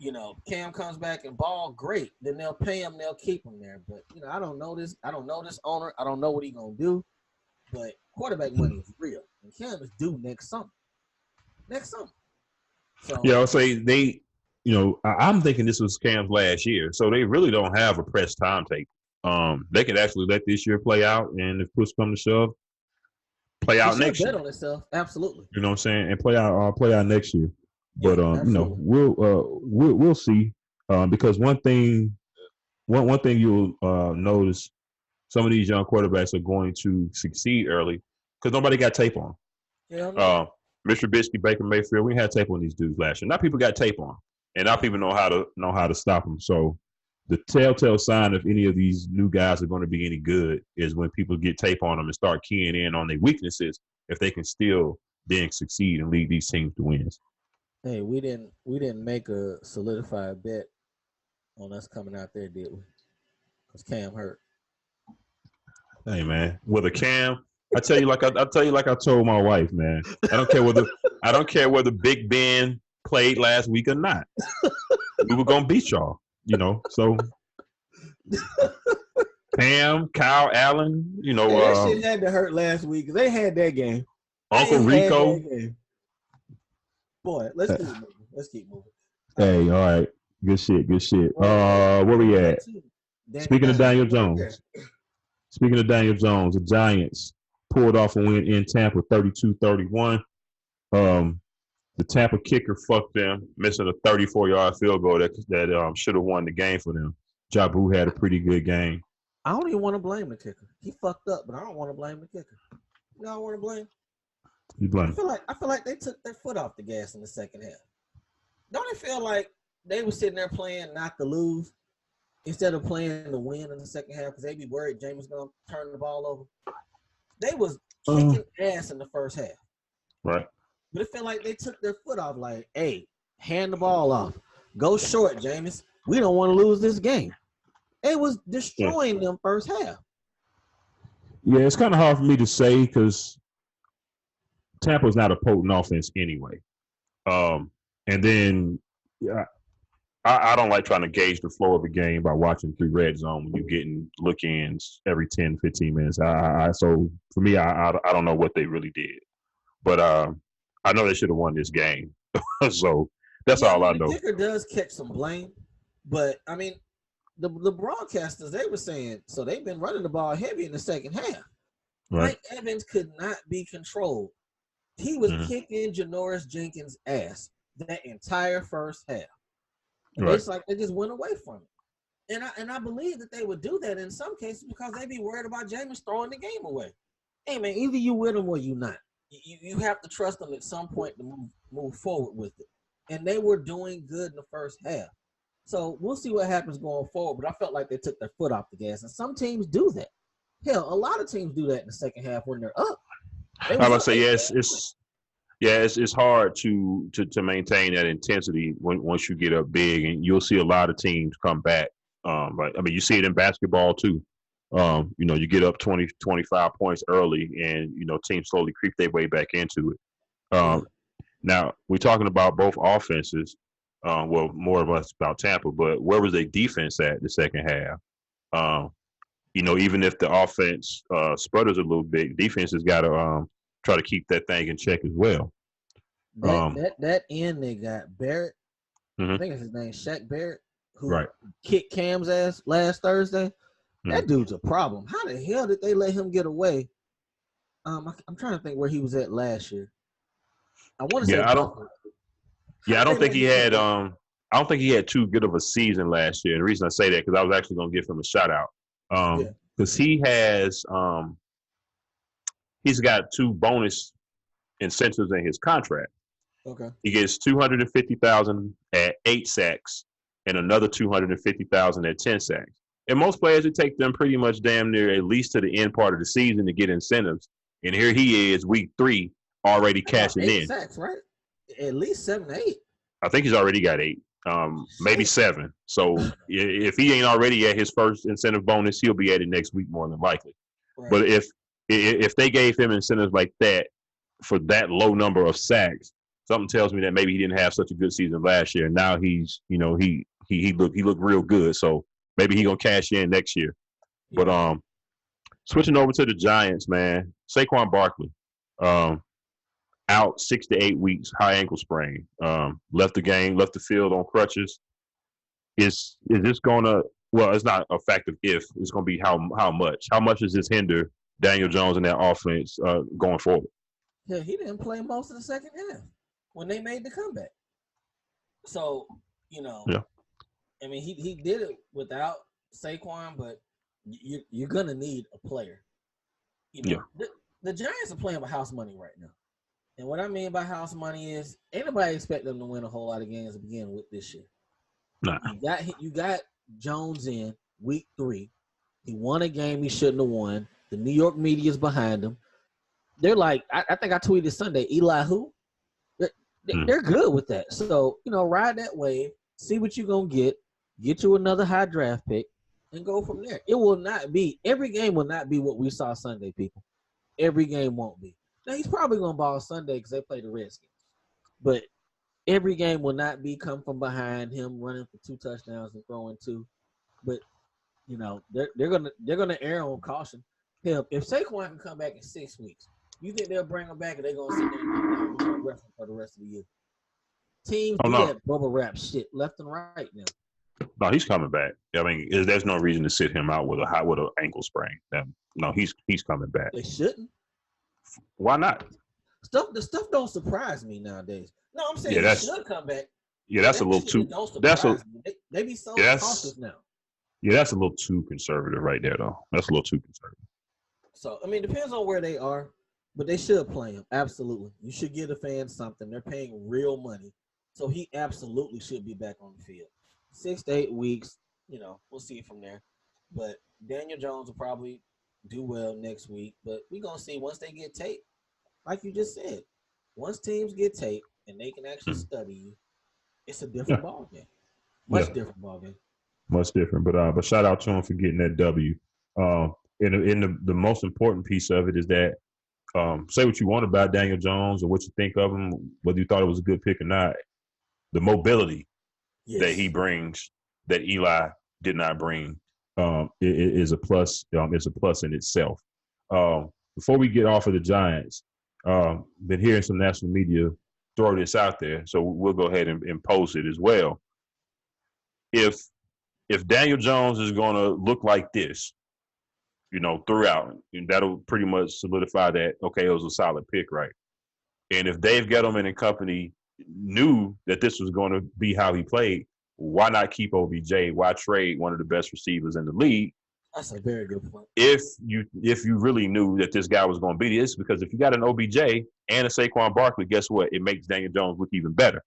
me. Cam comes back and ball, great. Then they'll pay him, they'll keep him there. But, I don't know this. I don't know this owner. I don't know what he's going to do. But quarterback money is real. And Cam is due next summer. So, I'll say they, I'm thinking this was Cam's last year. So they really don't have a press timetable. They could actually let this year play out, and if push comes to shove, play out next year. Bet on itself, absolutely. You know what I'm saying, and play out next year. But we'll see. Because one thing you'll notice, some of these young quarterbacks are going to succeed early because nobody got tape on. Yeah. Mr. Trubisky, Baker Mayfield, we had tape on these dudes last year. Now people got tape on, and now people know how to stop them. So. the telltale sign if any of these new guys are going to be any good is when people get tape on them and start keying in on their weaknesses. If they can still then succeed and lead these teams to wins. Hey, we didn't make a solidified bet on us coming out there, did we? Because Cam hurt. Hey man, with a Cam, I tell you like I told my wife, man. I don't care whether Big Ben played last week or not. We were gonna beat y'all, So Cam, Kyle Allen, that shit had to hurt last week. They had that game. Uncle Rico. Boy, let's keep moving. Hey, all right. Good shit. Where we at? Speaking of Daniel Jones. The Giants pulled off a win in Tampa 32-31. The Tampa kicker fucked them, missing a 34-yard field goal that should have won the game for them. Jabu had a pretty good game. I don't even want to blame the kicker. He fucked up, but I don't want to blame the kicker. You know I want to blame? You blame? I feel like they took their foot off the gas in the second half. Don't it feel like they were sitting there playing not to lose instead of playing to win in the second half because they be worried James was going to turn the ball over? They was kicking ass in the first half. Right. But it felt like they took their foot off like, hey, hand the ball off. Go short, Jameis. We don't want to lose this game. It was destroying them first half. Yeah, it's kind of hard for me to say because Tampa's not a potent offense anyway. And then I don't like trying to gauge the flow of a game by watching through red zone when you're getting look-ins every 10, 15 minutes. So for me, I don't know what they really did. But I know they should have won this game. So that's all I know. The kicker does catch some blame. But, I mean, the broadcasters, they were saying, so they've been running the ball heavy in the second half. Right. Mike Evans could not be controlled. He was kicking Janoris Jenkins' ass that entire first half. Right. It's like they just went away from it. And I believe that they would do that in some cases because they be worried about Jameis throwing the game away. Hey, man, either you with him or you not. You have to trust them at some point to move forward with it. And they were doing good in the first half. So we'll see what happens going forward. But I felt like they took their foot off the gas. And some teams do that. Hell, a lot of teams do that in the second half when they're up. I would say yes. It's hard to maintain that intensity once you get up big, and you'll see a lot of teams come back. But I mean, you see it in basketball too. You get up 20, 25 points early, and teams slowly creep their way back into it. Now we're talking about both offenses. Well, more of us about Tampa, but where was their defense at the second half? Even if the offense sputters a little bit, defense has got to try to keep that thing in check as well. That end they got Barrett. I think it's his name, Shaq Barrett, who kicked Cam's ass last Thursday. That dude's a problem. How the hell did they let him get away? I'm trying to think where he was at last year. I want to say I don't think he had. I don't think he had too good of a season last year. And the reason I say that because I was actually going to give him a shout out because he has. He's got 2 bonus incentives in his contract. Okay. He gets $250,000 at 8 sacks and another $250,000 at 10 sacks. And most players, it takes them pretty much damn near at least to the end part of the season to get incentives. And here he is, week 3, already cashing 8 sacks, right? At least 7, 8. I think he's already got 8, maybe 7. So if he ain't already at his first incentive bonus, he'll be at it next week more than likely. Right. But if they gave him incentives like that for that low number of sacks, something tells me that maybe he didn't have such a good season last year. And now he's, he looked real good. So maybe he gonna cash in next year. Yeah. But switching over to the Giants, man, Saquon Barkley, out 6 to 8 weeks, high ankle sprain. Left the field on crutches. Is this gonna? Well, it's not a fact of if. It's gonna be how much. How much does this hinder Daniel Jones and that offense going forward? Yeah, he didn't play most of the second half when they made the comeback. So, I mean, he did it without Saquon, but you're going to need a player. The Giants are playing with house money right now. And what I mean by house money is ain't nobody expect them to win a whole lot of games to begin with this year. Nah. You got Jones in week 3. He won a game he shouldn't have won. The New York media's behind him. They're like, I think I tweeted Sunday, Eli who? They're good with that. So, ride that wave, see what you're going to get you another high draft pick, and go from there. It will not be, every game will not be what we saw Sunday, people. Every game won't be. Now, he's probably going to ball Sunday because they play the Redskins. But every game will not be come from behind him running for 2 touchdowns and throwing 2. But, they're gonna err on caution. Hell, if Saquon can come back in 6 weeks, you think they'll bring him back and they're going to sit there and wrestle for the rest of the year? Teams do that bubble wrap shit left and right now. No, he's coming back. I mean, there's no reason to sit him out with an ankle sprain. No, he's coming back. They shouldn't. Why not? The stuff don't surprise me nowadays. No, I'm saying he should come back. Yeah, that's a little too. They be so cautious now. Yeah, that's a little too conservative right there, though. That's a little too conservative. So, I mean, depends on where they are, but they should play him. Absolutely. You should give the fans something. They're paying real money. So he absolutely should be back on the field. 6 to 8 weeks, we'll see from there. But Daniel Jones will probably do well next week. But we're going to see once they get tape, like you just said. Once teams get tape and they can actually study you, it's a different ball game. Much different ball game. Much different. But shout out to him for getting that W. And the most important piece of it is that say what you want about Daniel Jones or what you think of him, whether you thought it was a good pick or not, the mobility that he brings that Eli did not bring is a plus. It's a plus in itself. Before we get off of the Giants, been hearing some national media throw this out there, so we'll go ahead and post it as well. If Daniel Jones is going to look like this, throughout, and that'll pretty much solidify that, okay, it was a solid pick, right? And if Dave Gettleman and company knew that this was going to be how he played, why not keep OBJ? Why trade one of the best receivers in the league? That's a very good point. If you really knew that this guy was going to be this, because if you got an OBJ and a Saquon Barkley, guess what? It makes Daniel Jones look even better.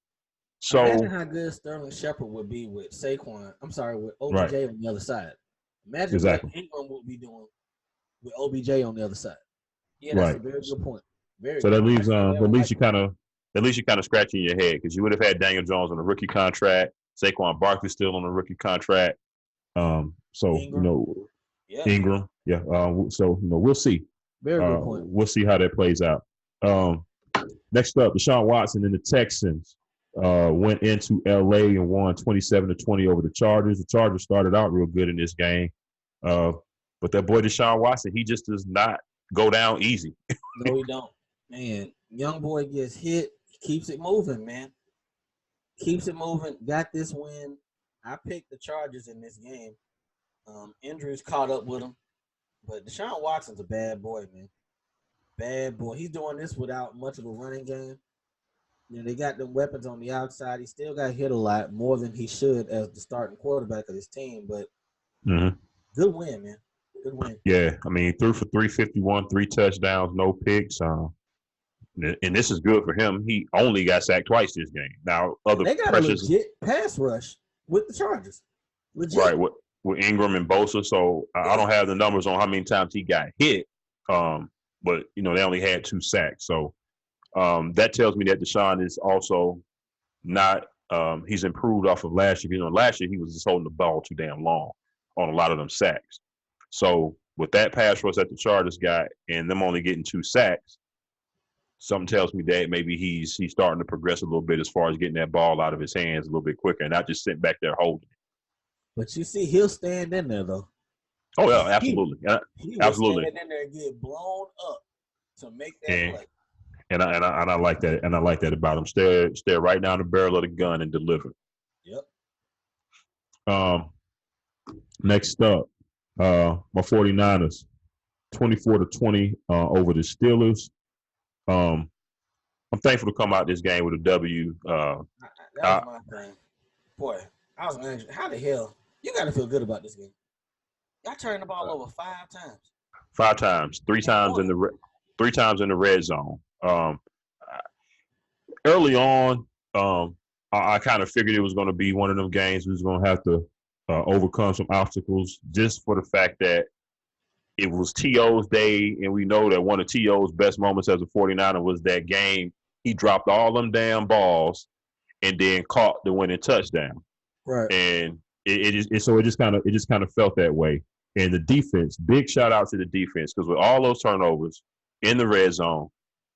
So imagine how good Sterling Shepard would be with Saquon. I'm sorry, with OBJ on the other side. Imagine what Ingram would be doing with OBJ on the other side. Yeah, that's a very good point. So that leaves at least you kind of scratching your head, because you would have had Daniel Jones on a rookie contract, Saquon Barkley still on a rookie contract. Ingram. Yeah. So we'll see. Very good point. We'll see how that plays out. Next up, Deshaun Watson and the Texans went into LA and won 27-20 over the Chargers. The Chargers started out real good in this game. But that boy Deshaun Watson, he just does not go down easy. No, he don't. Man, young boy gets hit, keeps it moving, man. Keeps it moving. Got this win. I picked the Chargers in this game. Injuries caught up with him. But Deshaun Watson's a bad boy, man. Bad boy. He's doing this without much of a running game. They got them weapons on the outside. He still got hit a lot, more than he should as the starting quarterback of his team. But good win, man. Good win. Yeah, I mean, threw for 351, 3 touchdowns, no picks. And this is good for him. He only got sacked twice this game. Now, they got a legit pass rush with the Chargers. Legit. Right, with Ingram and Bosa. So I don't have the numbers on how many times he got hit. But, they only had 2 sacks. So that tells me that Deshaun is also not he's improved off of last year. Last year he was just holding the ball too damn long on a lot of them sacks. So with that pass rush that the Chargers got and them only getting 2 sacks, something tells me that maybe he's starting to progress a little bit as far as getting that ball out of his hands a little bit quicker and not just sitting back there holding it. But you see, he'll stand in there though. Oh yeah, absolutely, he absolutely. Stand in there and get blown up to make that play. And I like that, and I like that about him. Stare right down the barrel of the gun and deliver. Yep. Next up, my 49ers, 24-20 over the Steelers. I'm thankful to come out this game with a W. That was my thing. Boy, I was angry. How the hell? You got to feel good about this game. Y'all turned the ball over 5 times. 5 times. 3 times in the red zone. Early on, I kind of figured it was going to be one of them games we was going to have to overcome some obstacles just for the fact that it was T.O.'s day, and we know that one of T.O.'s best moments as a 49er was that game. He dropped all them damn balls and then caught the winning touchdown. Right. And it just kind of felt that way. And the defense, big shout out to the defense, because with all those turnovers in the red zone,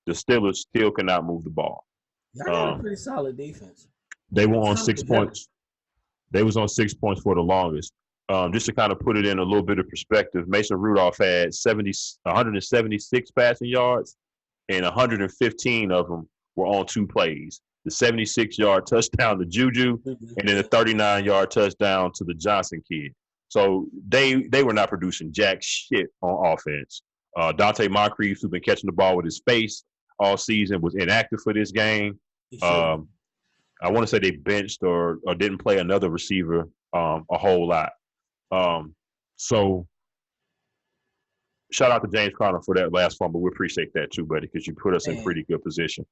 the Steelers still cannot move the ball. Y'all got a pretty solid defense. They were on 6 points. They was on 6 points for the longest. Just to kind of put it in a little bit of perspective, Mason Rudolph had 176 passing yards, and 115 of them were on 2 plays. The 76-yard touchdown to Juju, and then the 39-yard touchdown to the Johnson kid. So they were not producing jack shit on offense. Dante Moncrief, who's been catching the ball with his face all season, was inactive for this game. I want to say they benched or didn't play another receiver a whole lot. So shout out to James Conner for that last fumble. We appreciate that too, buddy, because you put us in pretty good position.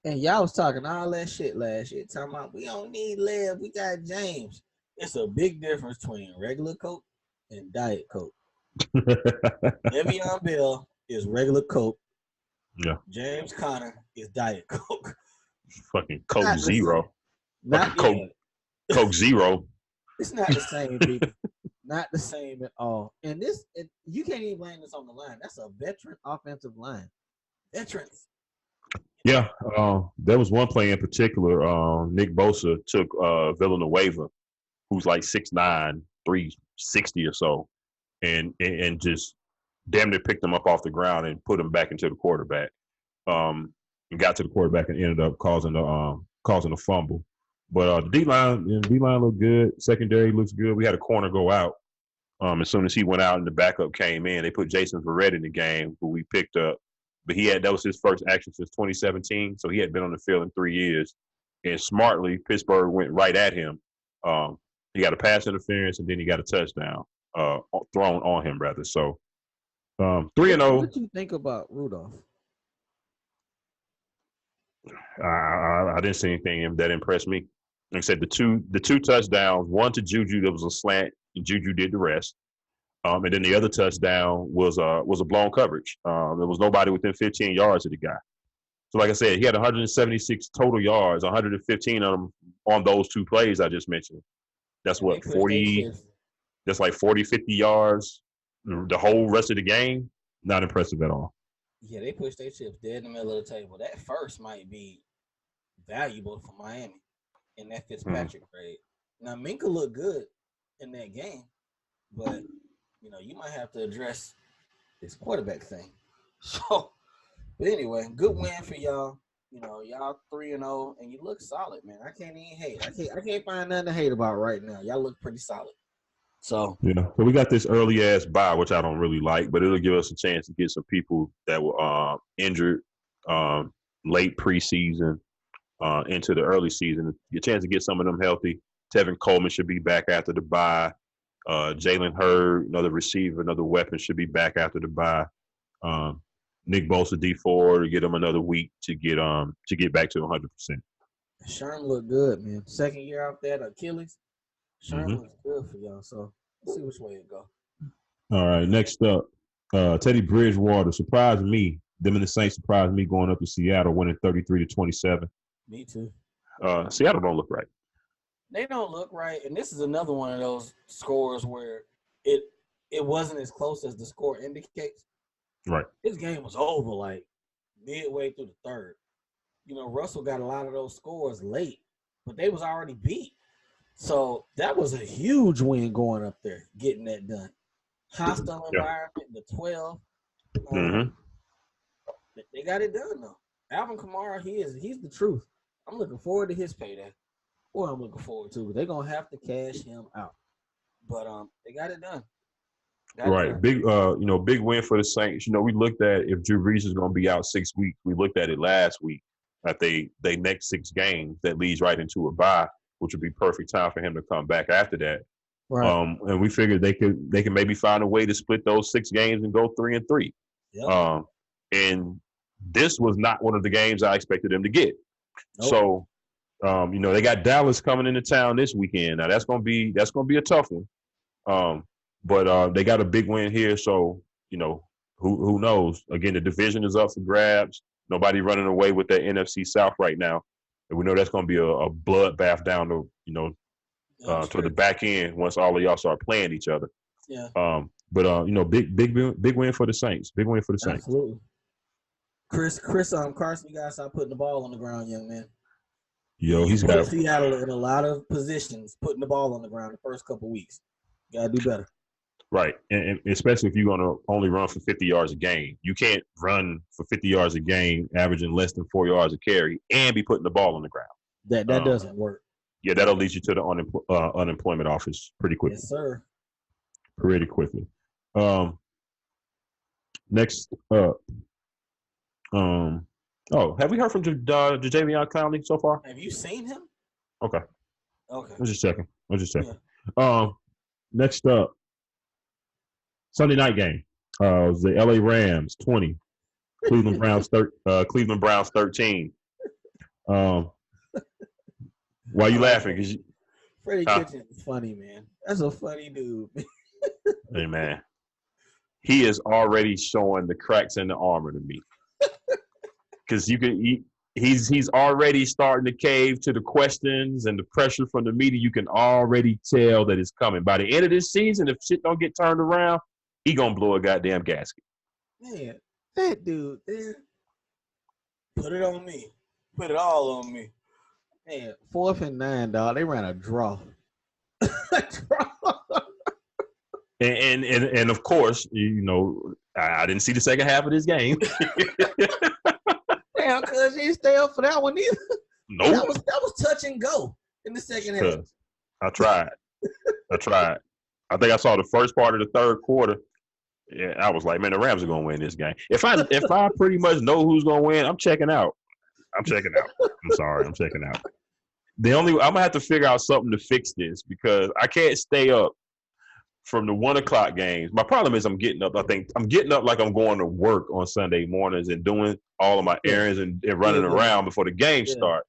And y'all was talking all that shit last year, talking about we don't need Lev, we got James. It's a big difference between regular Coke and Diet Coke. Le'Veon Bell is regular Coke. Yeah. James Conner is Diet Coke. Fucking Coke not Zero. Not Coke Zero. It's not the same, people. Not the same at all. And you can't even blame this on the line. That's a veteran offensive line. Veterans. Yeah, there was one play in particular. Nick Bosa took Villanueva, who's like 6'9", 360 or so, and just damn near picked him up off the ground and put him back into the quarterback. And got to the quarterback and ended up causing a fumble. But the D-line looked good. Secondary looks good. We had a corner go out. As soon as he went out and the backup came in, they put Jason Verrett in the game, who we picked up. But that was his first action since 2017, so he had been on the field in 3 years. And smartly, Pittsburgh went right at him. He got a pass interference, and then he got a touchdown thrown on him, rather. So 3-0. What do you think about Rudolph? I didn't see anything that impressed me. Like I said, the two touchdowns, one to Juju that was a slant, and Juju did the rest. And then the other touchdown was a blown coverage. There was nobody within 15 yards of the guy. So like I said, he had 176 total yards, 115 of them on those 2 plays I just mentioned. That's what, 40 – that's like 40, 50 yards the whole rest of the game. Not impressive at all. Yeah, they pushed their chips dead in the middle of the table. That first might be valuable for Miami in that Fitzpatrick trade. Now, Minkah looked good in that game, but, you might have to address this quarterback thing. So, but anyway, good win for y'all. Y'all 3-0, and you look solid, man. I can't even hate. I can't find nothing to hate about right now. Y'all look pretty solid. So so we got this early ass bye, which I don't really like, but it'll give us a chance to get some people that were injured late preseason into the early season. Get a chance to get some of them healthy. Tevin Coleman should be back after the bye. Jalen Hurd, another receiver, another weapon, should be back after the bye. Nick Bosa, D4, to get him another week to get back to 100%. Sherm looked good, man. Second year out there, the Achilles. Sherm looks good for y'all, so let's see which way it go. All right, next up, Teddy Bridgewater surprised me. Them and the Saints surprised me going up to Seattle, winning 33-27. Me too. Seattle don't look right. They don't look right, and this is another one of those scores where it wasn't as close as the score indicates. Right. This game was over like midway through the third. Russell got a lot of those scores late, but they was already beat. So that was a huge win going up there, getting that done. Hostile environment, the 12. They got it done though. Alvin Kamara, he's the truth. I'm looking forward to his payday. Boy, I'm looking forward to it. They're gonna have to cash him out. But they got it done. Big big win for the Saints. We looked at if Drew Brees is gonna be out 6 weeks. We looked at it last week that they next 6 games that leads right into a bye, which would be perfect time for him to come back after that. Right. And we figured they can maybe find a way to split those 6 games and go 3-3. Yep. And this was not one of the games I expected them to get. Nope. So They got Dallas coming into town this weekend. Now that's gonna be a tough one. But they got a big win here, so who knows? Again, the division is up for grabs. Nobody running away with that NFC South right now, and we know that's gonna be a bloodbath down to to the back end once all of y'all start playing each other. Yeah. Big win for the Saints. Big win for the Saints. Absolutely. Chris, Carson, you gotta stop putting the ball on the ground, young man. Yo, he's got Seattle in a lot of positions, putting the ball on the ground the first couple weeks. You gotta do better. Right, and especially if you're gonna only run for 50 yards a game, you can't run for 50 yards a game, averaging less than 4 yards a carry, and be putting the ball on the ground. That doesn't work. Yeah, that'll lead you to the unemployment office pretty quickly. Yes, sir. Pretty quickly. Next up, have we heard from Jadeveon Clowney so far? Have you seen him? Okay. Okay. I'm just checking. Yeah. Next up, Sunday night game. The LA Rams 20, Cleveland Browns 13. Why are you laughing? Freddie Kitchens is funny, man. That's a funny dude. Hey, man. He is already showing the cracks in the armor to me. Because he's already starting to cave to the questions and the pressure from the media. You can already tell that it's coming. By the end of this season, if shit don't get turned around, he gonna blow a goddamn gasket. Man, that dude, man. Put it on me. Put it all on me. Man, 4th and 9, dog. They ran a draw. And of course, I didn't see the second half of this game. Damn, cuz you didn't stay up for that one either. Nope. That was touch and go in the second half. I tried. I think I saw the first part of the third quarter. Yeah, I was like, man, the Rams are gonna win this game. If I pretty much know who's gonna win, I'm checking out. I'm sorry, I'm checking out. I'm gonna have to figure out something to fix this because I can't stay up from the 1 o'clock games. My problem is I'm getting up. I think I'm getting up like I'm going to work on Sunday mornings and doing all of my errands and running around before the game start.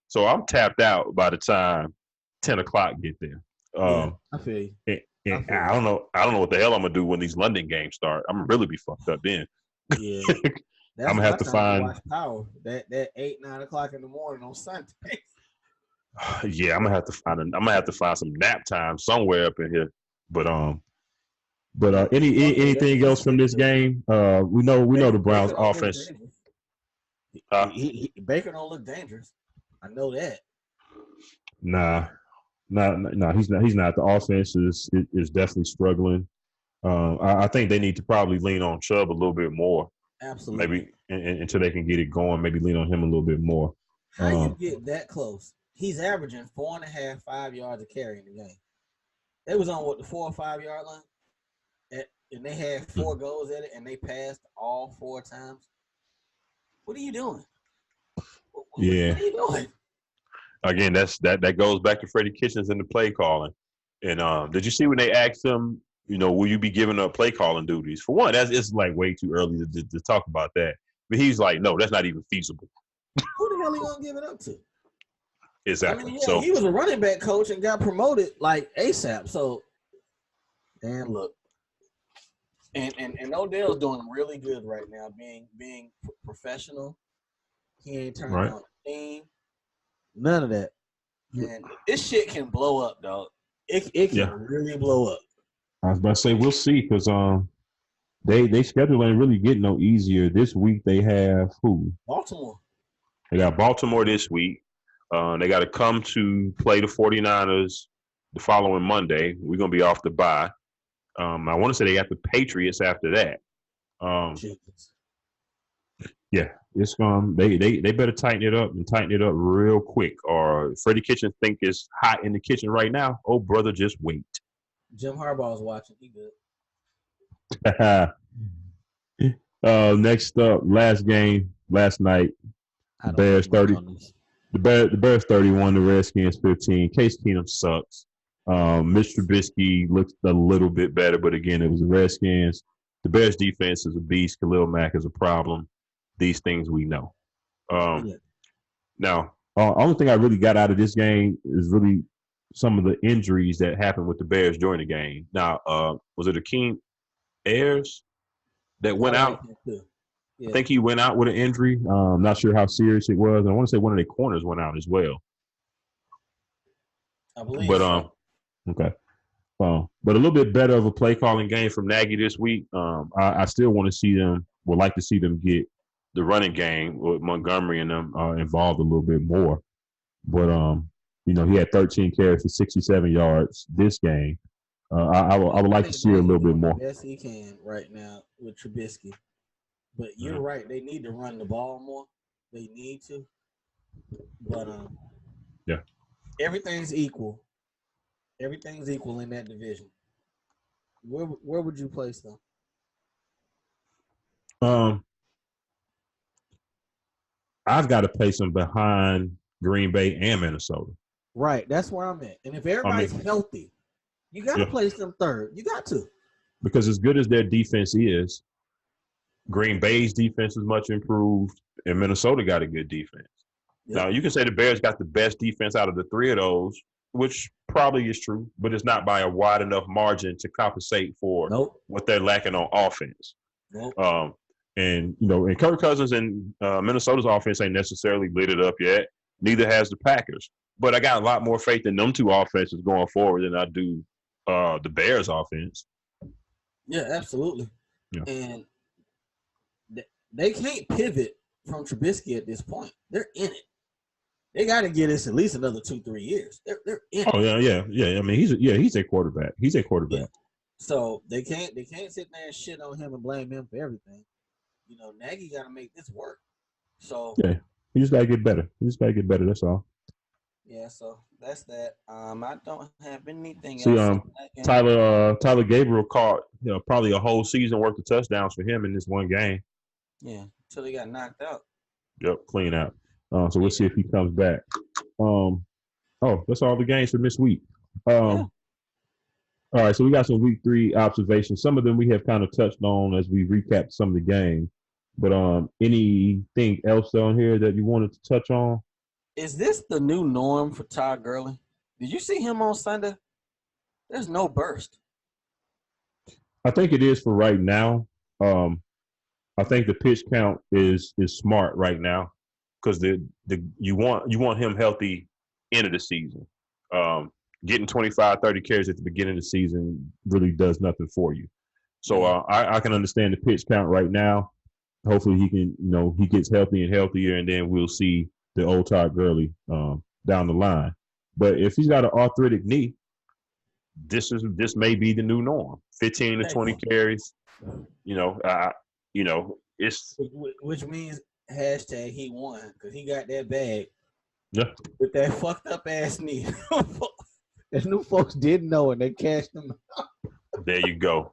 So I'm tapped out by the time 10 o'clock get there. I feel you. I don't know what the hell I'm gonna do when these London games start. I'm gonna really be fucked up then. Yeah. I'm gonna have to find watch Power that 8-9 o'clock in the morning on Sunday. Yeah, I'm gonna have to find some nap time somewhere up in here. But anything else from this game? We know the Browns offense. Baker don't look dangerous. I know that. Nah, he's not. The offense is definitely struggling. I think they need to probably lean on Chubb a little bit more. Absolutely. Maybe until they can get it going, maybe lean on him a little bit more. How you get that close? He's averaging 4.5, 5 yards a carry in the game. They was on the 4 or 5 yard line, and they had 4 goals at it, and they passed all 4 times. What are you doing? What are you doing? Again, that goes back to Freddie Kitchens and the play calling. And did you see when they asked him, will you be giving up play calling duties? For one, it's like way too early to talk about that. But he's like, no, that's not even feasible. Who the hell are you gonna give it up to? Exactly. So he was a running back coach and got promoted like ASAP. So, damn, look, and Odell's doing really good right now, being professional. He ain't turning on the team. None of that. And this shit can blow up, dog. It can really blow up. I was about to say we'll see because they schedule ain't really getting no easier. This week they have who? Baltimore. They got Baltimore this week. They got to come to play the 49ers the following Monday. We're going to be off the bye. I want to say they got the Patriots after that. Yeah, it's they better tighten it up real quick, or Freddie Kitchens think it's hot in the kitchen right now. Oh, brother, just wait. Jim Harbaugh's watching. He good. Next up, last game last night. The Bears 30. The Bears 31, the Redskins 15. Case Keenum sucks. Mitch Trubisky looks a little bit better, but again, it was the Redskins. The Bears defense is a beast. Khalil Mack is a problem. These things we know. Now, Only thing I really got out of this game is really some of the injuries that happened with the Bears during the game. Now, was it Akeem Ayers that I went like out? him too. I Yeah, think he went out with an injury. Not sure how serious it was. And I want to say one of their corners went out as well. I believe But so. okay. But a little bit better of a play calling game from Nagy this week. I still want to see them. Would like to see them get the running game with Montgomery and them involved a little bit more. But he had 13 carries for 67 yards this game. I would I like to think see a Nagy little bit doing the more. best he can right now with Trubisky. But you're Mhm. right; they need to run the ball more. They need to. But Yeah. everything's equal. Everything's equal in that division. Where would you place them? Um, I've got to place them behind Green Bay and Minnesota. Right, that's where I'm at. And if I everybody's mean, healthy, you got to yeah, place them third. You got to. because as good as their defense is, Green Bay's defense is much improved, and Minnesota got a good defense. Yep. Now, you can say the Bears got the best defense out of the three of those, which probably is true, but it's not by a wide enough margin to compensate for Nope. what they're lacking on offense. Nope. And Kirk Cousins and Minnesota's offense ain't necessarily lit it up yet. Neither has the Packers. But I got a lot more faith in them two offenses going forward than I do the Bears offense. Yeah, absolutely. Yeah. And they can't pivot from Trubisky at this point. They're in it. They got to get us at least another 2-3 years. They're in Oh it. yeah. I mean, he's a quarterback. He's a quarterback. Yeah. So they can't sit there and shit on him and blame him for everything. Nagy got to make this work. So Yeah, he just got to get better. That's all. yeah, so that's that. I don't have anything See, else. Tyler Gabriel caught probably a whole season worth of touchdowns for him in this one game. Yeah, until he got knocked out. Yep, clean out. So we'll see if he comes back. That's all the games for this week. All right, so we got some week 3 observations. Some of them we have kind of touched on as we recapped some of the games. But anything else on here that you wanted to touch on? Is this the new norm for Todd Gurley? Did you see him on Sunday? There's no burst. I think it is for right now. I think the pitch count is smart right now because you want him healthy end of the season. Getting 25, 30 carries at the beginning of the season really does nothing for you. So I can understand the pitch count right now. Hopefully he can, he gets healthy and healthier, and then we'll see the old Todd Gurley down the line. But if he's got an arthritic knee, this may be the new norm. 15 to 20 carries. It's which means hashtag he won because he got that bag. Yeah. With that fucked up ass knee. And new folks didn't know and they cashed him. There you go.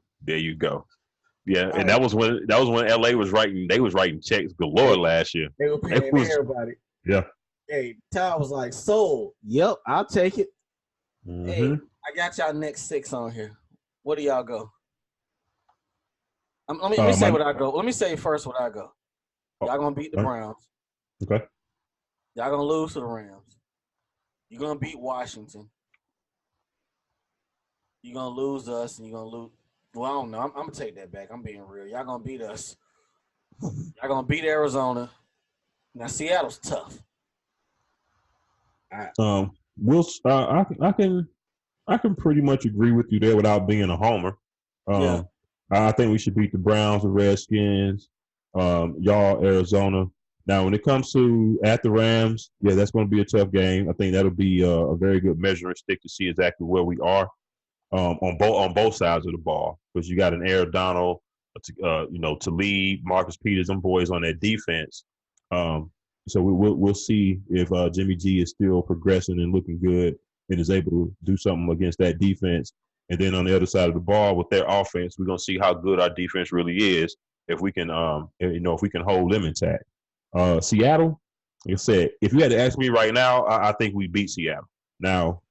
Yeah, and that was when LA was writing checks galore last year. They were paying everybody. Yeah. Hey, Todd was like, sold. Yep, I'll take it. Mm-hmm. Hey, I got y'all next 6 on here. What do y'all go? Let me say what I go. Let me say first what I go. Y'all gonna beat the Browns. Okay. Y'all gonna lose to the Rams. You're gonna beat Washington. You're gonna lose us, and you're gonna lose. Well, I don't know. I'm gonna take that back. I'm being real. Y'all gonna beat us. Y'all gonna beat Arizona. Now Seattle's tough. I can pretty much agree with you there without being a homer. I think we should beat the Browns, the Redskins, y'all, Arizona. Now, when it comes to at the Rams, yeah, that's going to be a tough game. I think that'll be a very good measuring stick to see exactly where we are on both sides of the ball, because you got an Aaron Donald, to lead Marcus Peters, them boys on that defense. So we'll see if Jimmy G is still progressing and looking good and is able to do something against that defense. And then on the other side of the ball with their offense, we're gonna see how good our defense really is if we can, if we can hold them intact. Seattle, like I said, if you had to ask me right now, I think we beat Seattle. Now,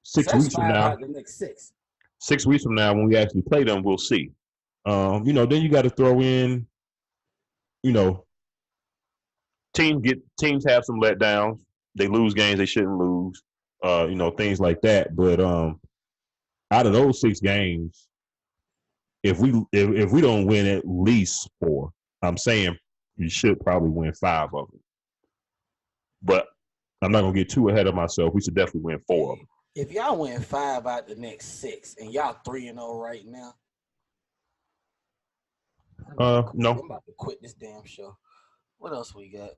6 weeks from now, the next 6. 6 weeks from now, when we actually play them, we'll see. Then you got to throw in, teams have some letdowns. they lose games they shouldn't lose, things like that. But out of those 6 games, if we don't win at least 4, I'm saying we should probably win 5 of them. But I'm not gonna get too ahead of myself. We should definitely win 4 of them. If y'all win 5 out the next 6, and y'all 3-0 right now, no. I'm about to quit this damn show. What else we got?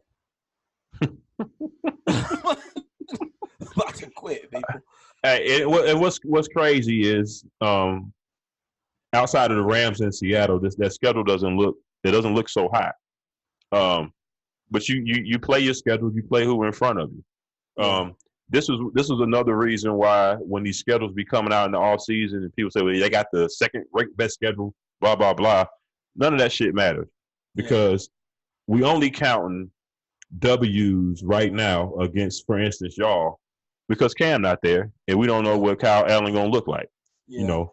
About to quit, people. Hey, what's crazy is outside of the Rams in Seattle, that schedule doesn't look so hot. But you play your schedule, you play who in front of you. This was another reason why when these schedules be coming out in the off season and people say, well, they got the second best schedule, blah blah blah. None of that shit matters because we only counting W's right now against, for instance, y'all, because Cam not there and we don't know what Kyle Allen gonna look like. Yeah.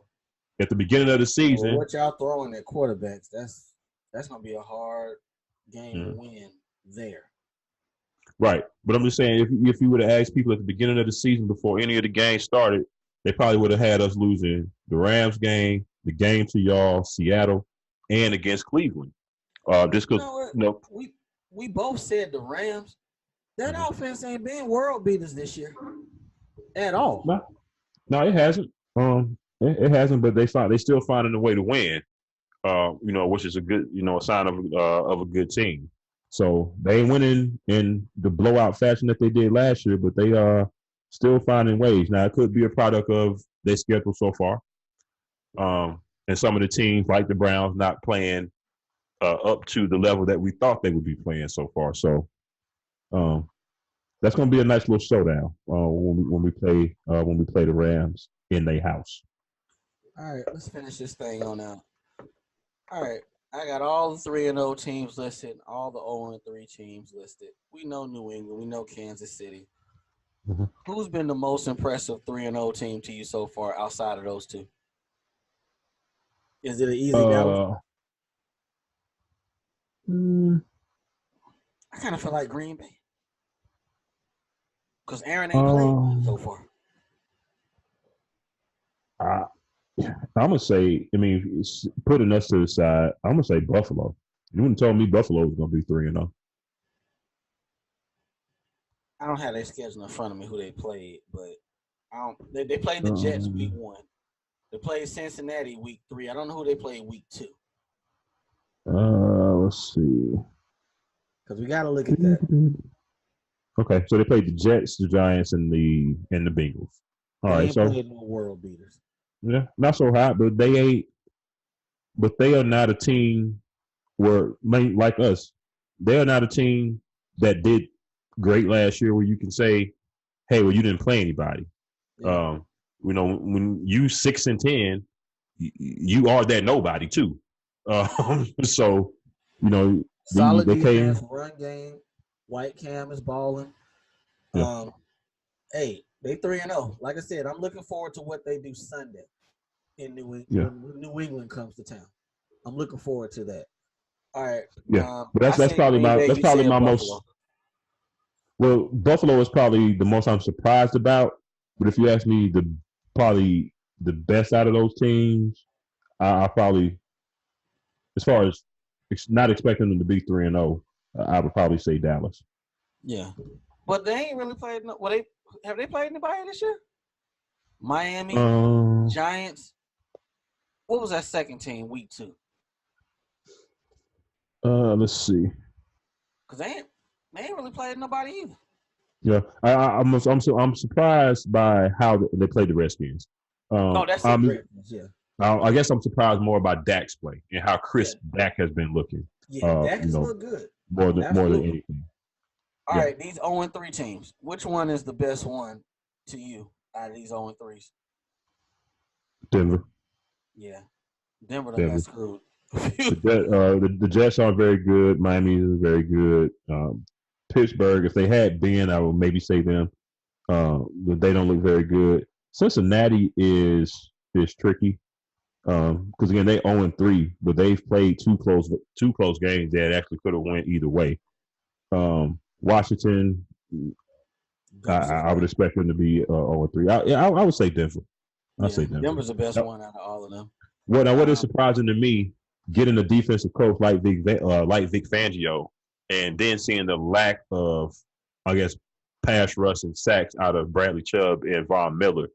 At the beginning of the season, well, what y'all throwing at quarterbacks, that's gonna be a hard game to win there. Right, but I'm just saying if you would have asked people at the beginning of the season before any of the games started, they probably would have had us losing the Rams game, the game to y'all, Seattle, and against Cleveland. Just because we both said the Rams, that offense ain't been world beaters this year at all. No, it hasn't. It hasn't, but they still finding a way to win. Which is a good, a sign of a good team. So they ain't winning in the blowout fashion that they did last year, but they are still finding ways. Now it could be a product of their schedule so far, and some of the teams like the Browns not playing up to the level that we thought they would be playing so far. So that's going to be a nice little showdown when we play the Rams in their house. All right, let's finish this thing on out. All right, I got all the 3-0 teams listed, all the 0-3 teams listed. We know New England, we know Kansas City. Mm-hmm. Who's been the most impressive 3-0 team to you so far outside of those two? Is it an easy Dallas? I kind of feel like Green Bay. Because Aaron ain't played so far. I'm going to say, putting us to the side, I'm going to say Buffalo. You wouldn't tell me Buffalo was going to be 3-0. I don't have their schedule in front of me who they played, but they played the Jets week 1. They played Cincinnati week 3. I don't know who they played week 2. Let's see. Because we got to look at that. Okay, so they played the Jets, the Giants, and the Bengals. All right, so played no world beaters. Yeah, not so hot, but they are not a team like us. They are not a team that did great last year where you can say, hey, well, you didn't play anybody. Yeah. When you 6-10, you are that nobody too. So, solid defense, run game. White Cam is balling. Yeah. Hey, they 3-0. Like I said, I'm looking forward to what they do Sunday in New England. Yeah. When New England comes to town, I'm looking forward to that. All right. Yeah, but that's probably my most. Well, Buffalo is probably the most I'm surprised about. But if you ask me, probably the best out of those teams, I probably, as far as not expecting them to be 3-0, I would probably say Dallas. Yeah, but they ain't really played. Have they played anybody this year? Miami, Giants. What was that second team week 2? Let's see. Cause they ain't really played nobody either. Yeah, I'm surprised by how they played the Redskins. That's the Redskins. Yeah. I guess I'm surprised more about Dak's play and how crisp Dak has been looking. Yeah, Dak has looked good. More than anything. All right, these 0-3 teams. Which one is the best one to you out of these 0-3s? Denver. Yeah, Denver got screwed. The Jets are very good. Miami is very good. Pittsburgh, if they had been, I would maybe say them. But they don't look very good. Cincinnati is tricky because again they 0-3, but they've played two close games that actually could have went either way. Washington, I would expect them to be 0-3. I would say Denver. I'll say Denver. Denver's the best one out of all of them. What is surprising to me, getting a defensive coach like Vic Fangio, and then seeing the lack of, I guess, pass rush and sacks out of Bradley Chubb and Von Miller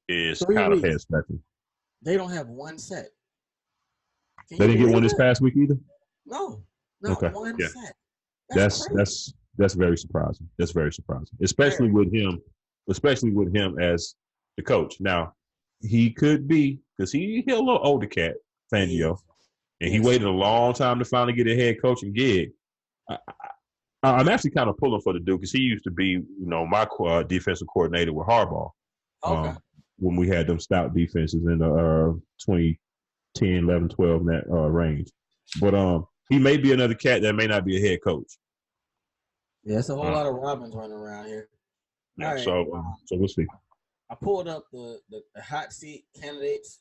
is kind of head scratching. They don't have one sack. They didn't get one this past week either? No, not one sack. That's very surprising. That's very surprising, especially with him as the coach. Now, he could be, because he's a little older cat, Fangio, and he waited a long time to finally get a head coaching gig. I'm actually kind of pulling for the dude because he used to be, my defensive coordinator with Harbaugh. Okay. When we had them stout defenses in the 2010, 11, 12 in that range. But he may be another cat that may not be a head coach. Yeah, it's a whole lot of Robins running around here. Yeah, right. So we'll see. I pulled up the hot seat candidates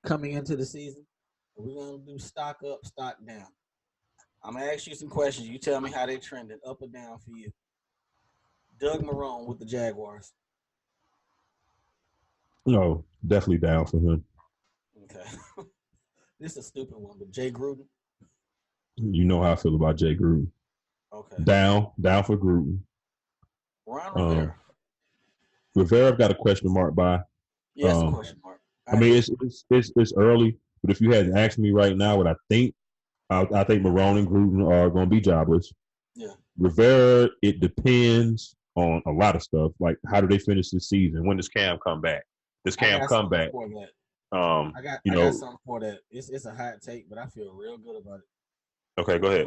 coming into the season. We're going to do stock up, stock down. I'm going to ask you some questions. You tell me how they trended, up or down for you. Doug Marrone with the Jaguars. No, definitely down for him. Okay. This is a stupid one, but Jay Gruden? You know how I feel about Jay Gruden. Okay. Down for Gruden. Ron Rivera. Rivera, I've got a question mark by. Yeah, it's a question mark. I mean, it's early, but if you had asked me right now what I think Marrone and Gruden are going to be jobless. Yeah. Rivera, it depends on a lot of stuff. Like, how do they finish this season? When does Cam come back? Does Cam come back? I got something for that. It's a hot take, but I feel real good about it. Okay, go ahead.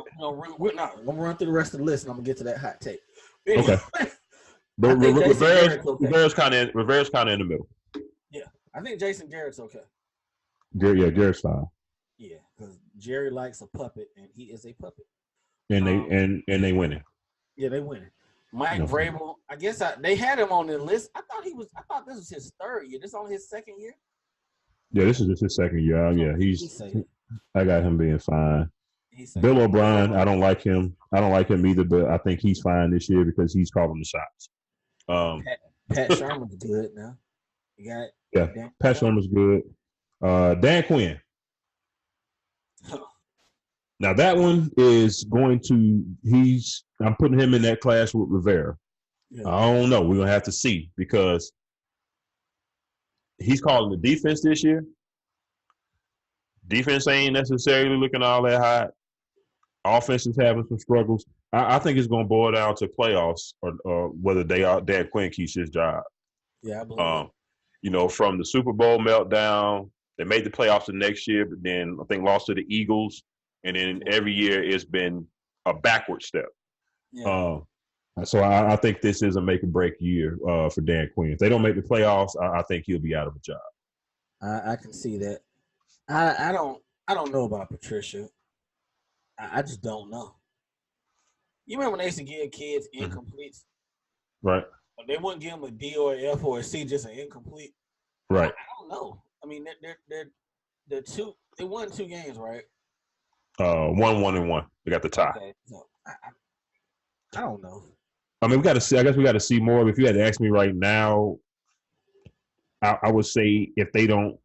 We're not. I'm gonna run through the rest of the list, and I'm gonna get to that hot take. Okay. But Rivera's kind of in the middle. Yeah, I think Jason Garrett's okay. Garrett's fine. Yeah, because Jerry likes a puppet, and he is a puppet. And they winning. Yeah, they winning. Mike Vrabel, I guess they had him on the list. I thought this was his third year. This is only his second year. Yeah, this is just his second year. I got him being fine. Bill O'Brien, I don't like him. I don't like him either, but I think he's fine this year because he's calling the shots. Pat Shermer's good now. You got it. Yeah, Pat Shermer's good. Dan Quinn. Now that one is I'm putting him in that class with Rivera. Yeah. I don't know. We're gonna have to see because he's calling the defense this year. Defense ain't necessarily looking all that hot. Offense is having some struggles. I think it's going to boil down to playoffs or whether Dan Quinn keeps his job. Yeah, I believe from the Super Bowl meltdown, they made the playoffs the next year, but then I think lost to the Eagles. And then every year it's been a backward step. Yeah. So I think this is a make or break year for Dan Quinn. If they don't make the playoffs, I think he'll be out of a job. I can see that. I don't know about Patricia. I just don't know. You remember when they used to give kids incompletes? Right. They wouldn't give them a D or an F or a C, just an incomplete. Right. I don't know. I mean, they're two. They won 2 games, right? 1-1-1. They got the tie. Okay. So I don't know. I mean, we got to see. I guess we got to see more. If you had to ask me right now, I would say if they don't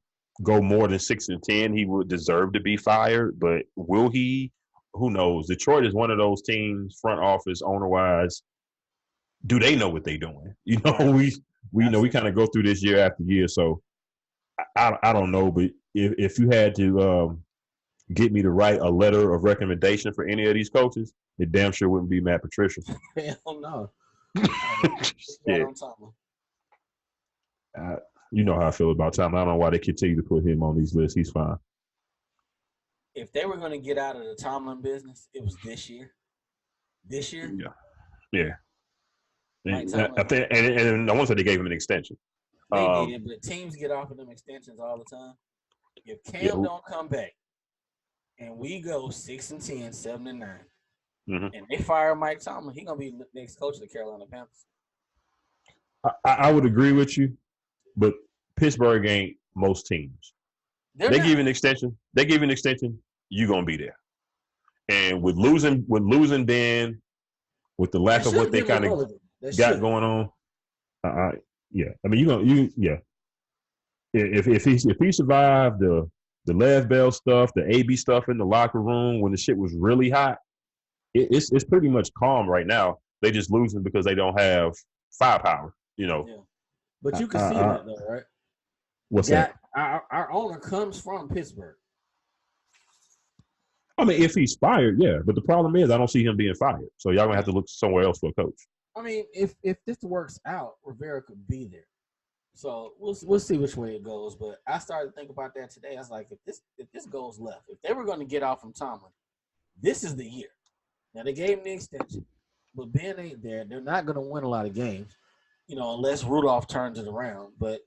go more than 6-10, he would deserve to be fired. But will he? Who knows? Detroit is one of those teams, front office, owner-wise. Do they know what they're doing? We we kind of go through this year after year. So I don't know. But if you had to get me to write a letter of recommendation for any of these coaches, it damn sure wouldn't be Matt Patricia. Hell no. Yeah. You know how I feel about Tomlin. I don't know why they continue to put him on these lists. He's fine. If they were going to get out of the Tomlin business, it was this year. This year? Yeah. And I think, and I want to say they gave him an extension. They did, but teams get offering them extensions all the time. If Cam don't come back and we go 6-10, 7-9, and they fire Mike Tomlin, he's going to be the next coach of the Carolina Panthers. I would agree with you, but Pittsburgh ain't most teams. They give you an extension. You're gonna be there. And with losing Ben, with the lack of what they kind of got going on, Yeah. I mean, yeah. If he survived the Lev Bell stuff, the AB stuff in the locker room when the shit was really hot, it's pretty much calm right now. They just losing because they don't have firepower. Yeah. But you can see that though, right? What's that? Our owner comes from Pittsburgh. I mean, if he's fired, yeah. But the problem is, I don't see him being fired. So y'all gonna have to look somewhere else for a coach. I mean, if this works out, Rivera could be there. So we'll see which way it goes. But I started to think about that today. I was like, if this goes left, if they were going to get off from Tomlin, this is the year. Now they gave him the extension, but Ben ain't there. They're not going to win a lot of games, unless Rudolph turns it around. But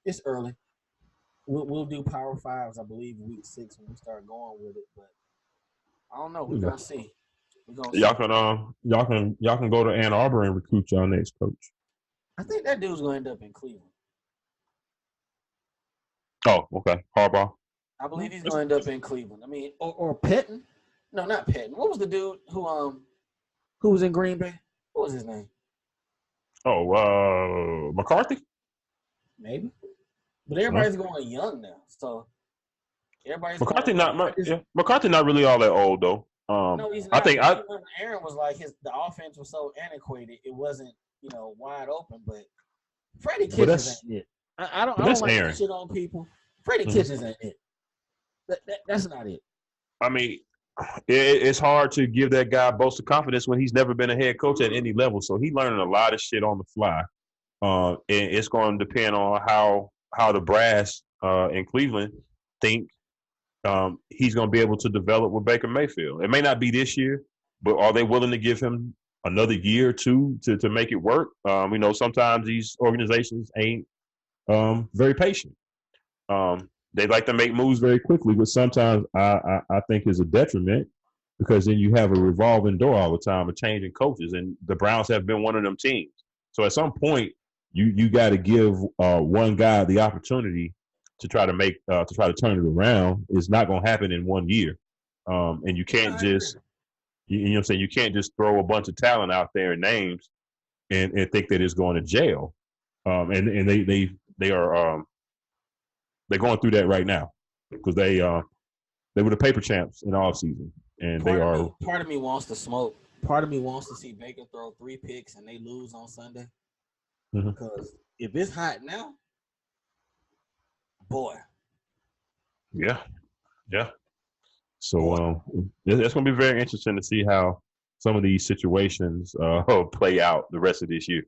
it's early. We'll do Power Fives, I believe, in week 6 when we start going with it. But I don't know. We're gonna see. Y'all can go to Ann Arbor and recruit y'all next coach. I think that dude's gonna end up in Cleveland. Oh, okay. Harbaugh. I believe he's gonna end up in Cleveland. I mean, or Pettin. No, not Pettin. What was the dude who was in Green Bay? What was his name? Oh, McCarthy. Maybe. But everybody's going young now, so everybody's McCarthy McCarthy not really all that old though. No, he's not. I think Aaron was like the offense was so antiquated, it wasn't wide open. But Freddie Kitchens ain't it. I don't like to shit on people. Freddie Kitchens ain't it. That's not it. I mean, it's hard to give that guy a boast of confidence when he's never been a head coach at any level. So he's learning a lot of shit on the fly. And it's going to depend on how the brass in Cleveland think he's going to be able to develop with Baker Mayfield. It may not be this year, but are they willing to give him another year or two to make it work? Sometimes these organizations ain't very patient. They like to make moves very quickly, but sometimes I think is a detriment because then you have a revolving door all the time of changing coaches, and the Browns have been one of them teams. So at some point, you got to give one guy the opportunity to try to turn it around. It's not going to happen in 1 year, and you can't just you can't just throw a bunch of talent out there and names and think that it's going to jail. And they are they're going through that right now because they were the paper champs in the offseason, and Part of me wants to smoke. Part of me wants to see Baker throw 3 picks and they lose on Sunday. Mm-hmm. Because if it's hot now, boy. Yeah. So it's going to be very interesting to see how some of these situations play out the rest of this year.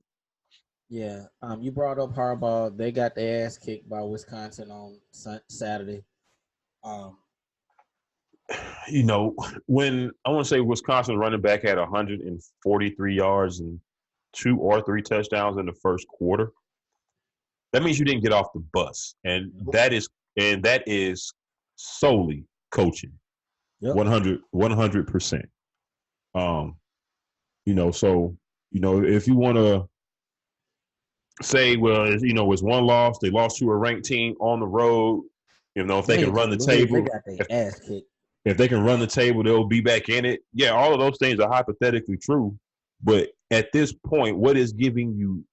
Yeah. You brought up Harbaugh. They got their ass kicked by Wisconsin on Saturday. When I want to say Wisconsin running back had 143 yards and 2 or 3 touchdowns in the first quarter, that means you didn't get off the bus, and that is solely coaching. Yep. 100%. So if you want to say, well, it's one loss, they lost to a ranked team on the road. If they can run the table, they got their ass kicked. If they can run the table, they'll be back in it. Yeah, all of those things are hypothetically true. But at this point, what is giving you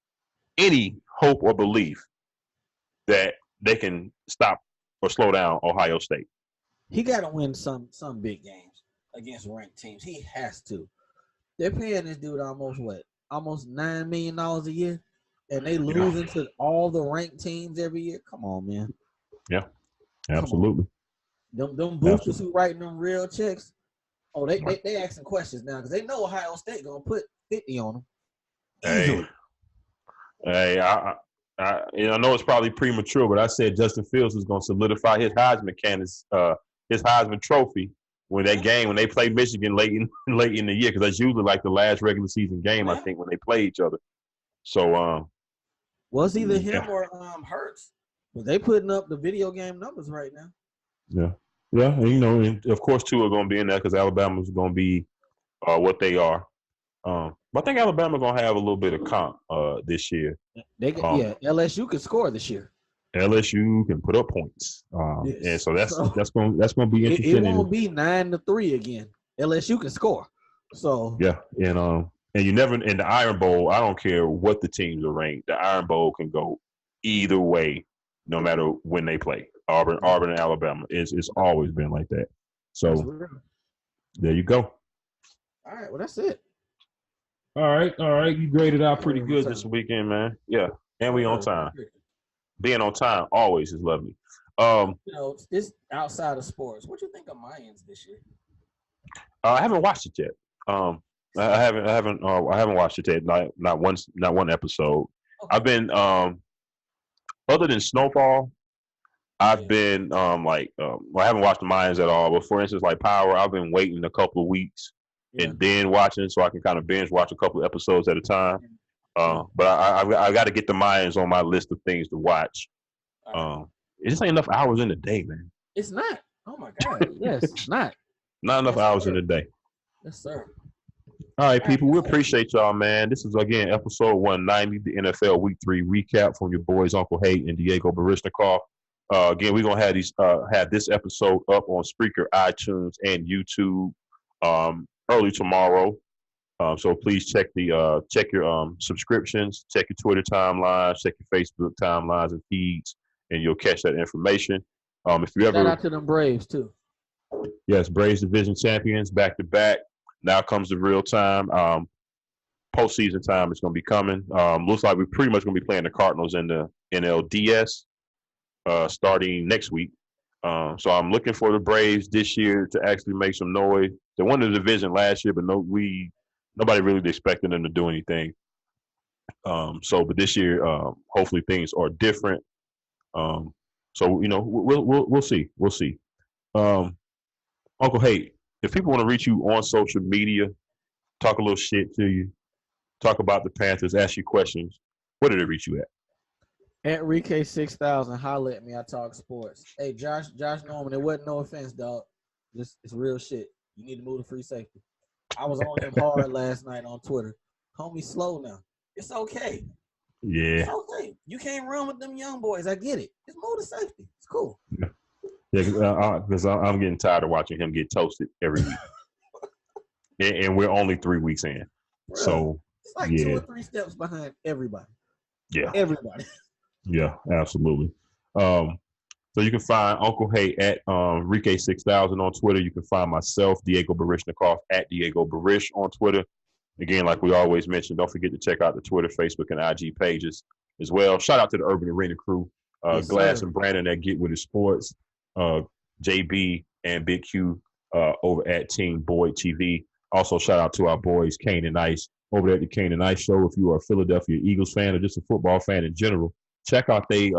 any hope or belief that they can stop or slow down Ohio State? He got to win some big games against ranked teams. He has to. They're paying this dude almost $9 million a year, and they losing to all the ranked teams every year. Come on, man. Yeah, absolutely. Them boosters who writing them real checks, they asking questions now because they know Ohio State gonna put 50 on them. Hey, I know it's probably premature, but I said Justin Fields was gonna solidify his Heisman his Heisman trophy when they played Michigan late in the year, because that's usually like the last regular season game, I think, when they play each other. So it's either him or Hurts, but they putting up the video game numbers right now. Yeah, and of course, 2 are going to be in there because Alabama's going to be what they are. But I think Alabama's going to have a little bit of comp this year. LSU can score this year. LSU can put up points, and so that's going to be interesting. It won't be 9-3 again. LSU can score. So yeah, and And you never in the Iron Bowl. I don't care what the teams are ranked. The Iron Bowl can go either way, no matter when they play. Auburn, and Alabama. It's always been like that. So there you go. All right. Well, that's it. All right. You graded out pretty good this weekend, man. Yeah, and we on time. Being on time always is lovely. It's outside of sports. What do you think of Mayans this year? I haven't watched it yet. I haven't watched it yet. Not one episode. Okay. I've been other than Snowfall, I've been I haven't watched the Mayans at all. But for instance, like Power, I've been waiting a couple of weeks and then watching, so I can kind of binge watch a couple of episodes at a time. But I got to get the Mayans on my list of things to watch. It just ain't enough hours in the day, man. It's not. Oh my God. Yes, it's not. Not enough hours in the day. Yes, sir. All right, people. We appreciate y'all, man. This is again episode 190, the NFL Week 3 recap from your boys Uncle Hate and Diego Barishnikov. Again, we're gonna have this episode up on Spreaker, iTunes, and YouTube early tomorrow. So please check your subscriptions, check your Twitter timelines, check your Facebook timelines and feeds, and you'll catch that information. If you ever shout out to them Braves too. Yes, Braves division champions back to back. Now comes the real time. Postseason time is going to be coming. Looks like we're pretty much going to be playing the Cardinals in the NLDS starting next week. So I'm looking for the Braves this year to actually make some noise. They won the division last year, but nobody really expected them to do anything. But this year, hopefully things are different. So we'll see. We'll see. Uncle Hate, if people want to reach you on social media, talk a little shit to you, talk about the Panthers, ask you questions, where do they reach you at? At Rike 6000, holler at me. I talk sports. Hey, Josh Norman, it wasn't no offense, dog. It's real shit. You need to move to free safety. I was on him hard last night on Twitter. Homie, slow now. It's okay. Yeah. It's okay. You can't run with them young boys. I get it. Just move to safety. It's cool. Yeah, because I'm getting tired of watching him get toasted every week. and we're only 3 weeks in. Bro, so it's like 2 or 3 steps behind everybody. Yeah. Everybody. Yeah, absolutely. So you can find Uncle Hay at Rike 6000 on Twitter. You can find myself, Diego Barishnikov, at Diego Barish on Twitter. Again, like we always mention, don't forget to check out the Twitter, Facebook, and IG pages as well. Shout out to the Urban Arena crew, Glass and Brandon at Get With It Sports, JB and Big Q over at Team Boyd TV. Also, shout out to our boys, Kane and Ice, over at the Kane and Ice Show. If you are a Philadelphia Eagles fan or just a football fan in general, check out their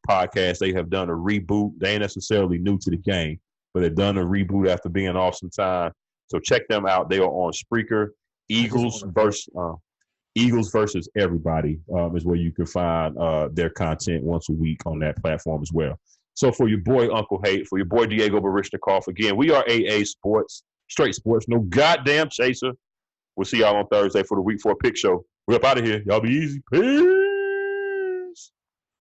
podcast. They have done a reboot. They ain't necessarily new to the game, but they've done a reboot after being off some time. So check them out. They are on Spreaker. Eagles versus everybody is where you can find their content once a week on that platform as well. So for your boy Uncle Hate, for your boy Diego Barishnikov, again, we are AA Sports, straight sports, no goddamn chaser. We'll see y'all on Thursday for the Week 4 Pick Show. We're up out of here. Y'all be easy. Peace.